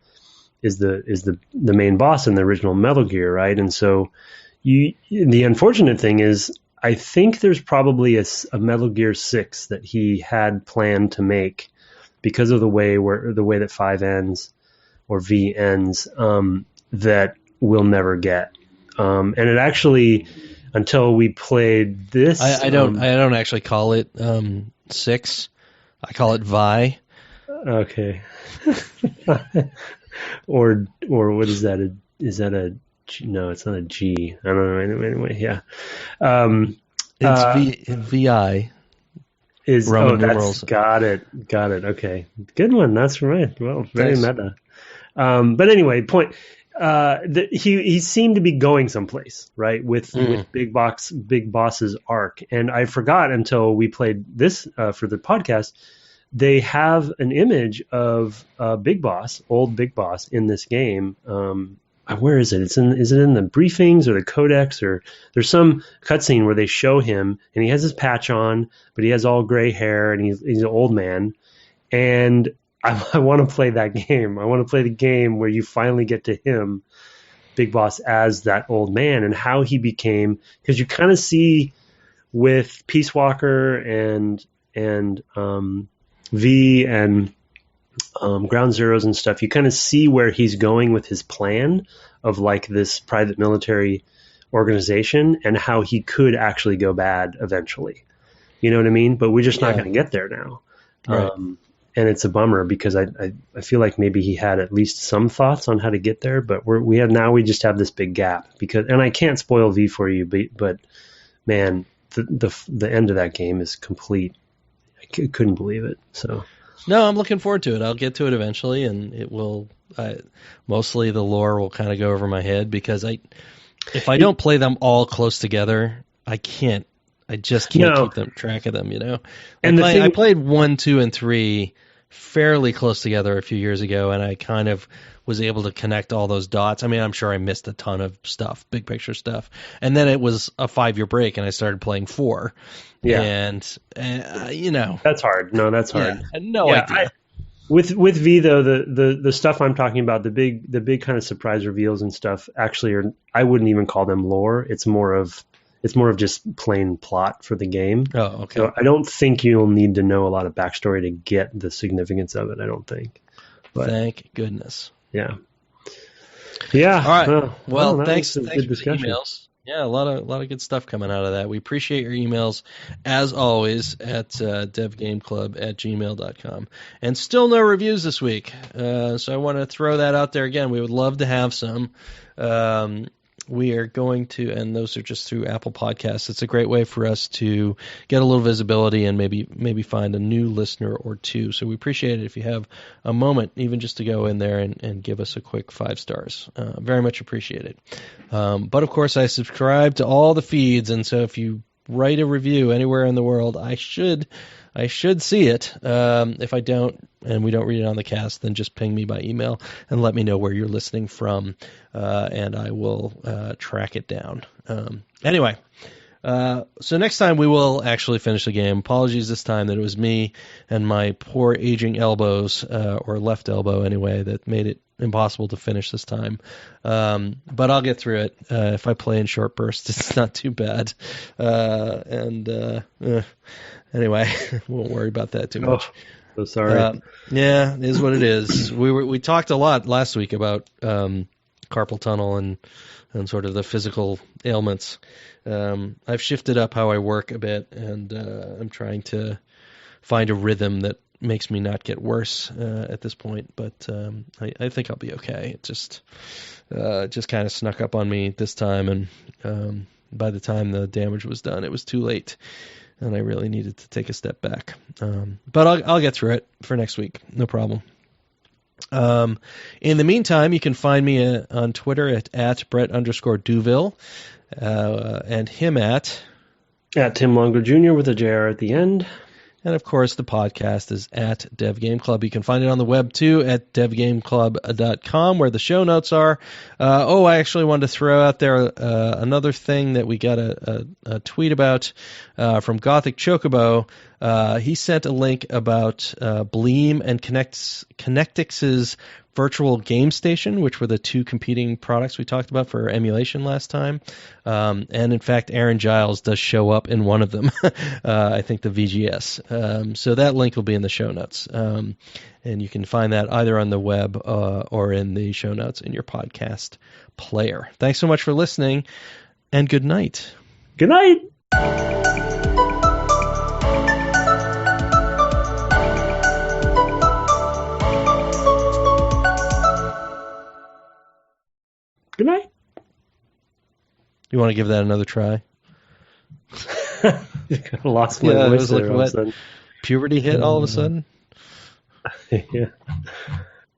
main boss in the original Metal Gear, right? And so the unfortunate thing is, I think there's probably a Metal Gear 6 that he had planned to make because of the way that 5 ends or V ends, that we'll never get. And it actually, until we played this, I don't actually call it 6. I call it Vi. Okay. or what is that? Is that a G? No, it's not a G. I don't know. Anyway, yeah. It's VI. Is Roman numerals. Got it. Okay, good one. That's right. Well, very meta. But anyway, point. He seemed to be going someplace, right, with Big Boss's arc, and I forgot until we played this for the podcast. They have an image of Big Boss, old Big Boss, in this game. Where is it? Is it in the briefings or the codex, or there's some cutscene where they show him and he has his patch on, but he has all gray hair and he's an old man. And I want to play that game. I want to play the game where you finally get to him, Big Boss, as that old man, and how he became, because you kind of see with Peace Walker and V and Ground Zeroes and stuff, you kind of see where he's going with his plan of like this private military organization and how he could actually go bad eventually. You know what I mean? But we're just not going to get there now. Right. And it's a bummer because I feel like maybe he had at least some thoughts on how to get there, but we just have this big gap and I can't spoil V for you, but man, the end of that game is complete. I couldn't believe it. So no, I'm looking forward to it. I'll get to it eventually, and it will. Mostly the lore will kind of go over my head because if I don't play them all close together, I just can't keep track of them. You know, and I played 1, 2, and 3 fairly close together a few years ago, and I kind of was able to connect all those dots. I mean, I'm sure I missed a ton of stuff, big picture stuff. And then it was a 5-year break, and I started playing 4. Yeah. And you know. That's hard. No, that's hard. No idea. With V though, the stuff I'm talking about, the big kind of surprise reveals and stuff, actually are, I wouldn't even call them lore. It's more of just plain plot for the game. Oh, okay. So I don't think you'll need to know a lot of backstory to get the significance of it. I don't think. But, thank goodness. Yeah. Yeah. All right. Well, thanks for the emails. Yeah, a lot of good stuff coming out of that. We appreciate your emails, as always, at devgameclub@gmail.com. And still no reviews this week, so I want to throw that out there again. We would love to have some. We are going to, and those are just through Apple Podcasts. It's a great way for us to get a little visibility and maybe find a new listener or two. So we appreciate it if you have a moment, even just to go in there and give us a quick 5 stars. Very much appreciate it. But of course, I subscribe to all the feeds, and so if you write a review anywhere in the world, I should see it. If I don't, and we don't read it on the cast, then just ping me by email and let me know where you're listening from, and I will track it down. Anyway, so next time we will actually finish the game. Apologies this time that it was me and my poor aging elbows, or left elbow anyway, that made it impossible to finish this time. But I'll get through it. If I play in short bursts, it's not too bad. Anyway, won't worry about that too much. So sorry. Yeah, it is what it is. We talked a lot last week about carpal tunnel and sort of the physical ailments. I've shifted up how I work a bit, and I'm trying to find a rhythm that makes me not get worse at this point. But I think I'll be okay. It just kind of snuck up on me this time, and by the time the damage was done, it was too late. And I really needed to take a step back. But I'll get through it for next week. No problem. In the meantime, you can find me on Twitter at Brett_Duville, and him at Tim Longo Jr. with a JR at the end. And, of course, the podcast is at Dev Game Club. You can find it on the web, too, at devgameclub.com, where the show notes are. I actually wanted to throw out there another thing that we got a tweet about from Gothic Chocobo. He sent a link about Bleem and Connectix's Virtual Game Station, which were the two competing products we talked about for emulation last time. And in fact, Aaron Giles does show up in one of them, I think the VGS. So that link will be in the show notes. And you can find that either on the web or in the show notes in your podcast player. Thanks so much for listening, and good night. Good night. Good night. You want to give that another try? I lost my voice there all of a sudden. Puberty hit all of a sudden? Yeah.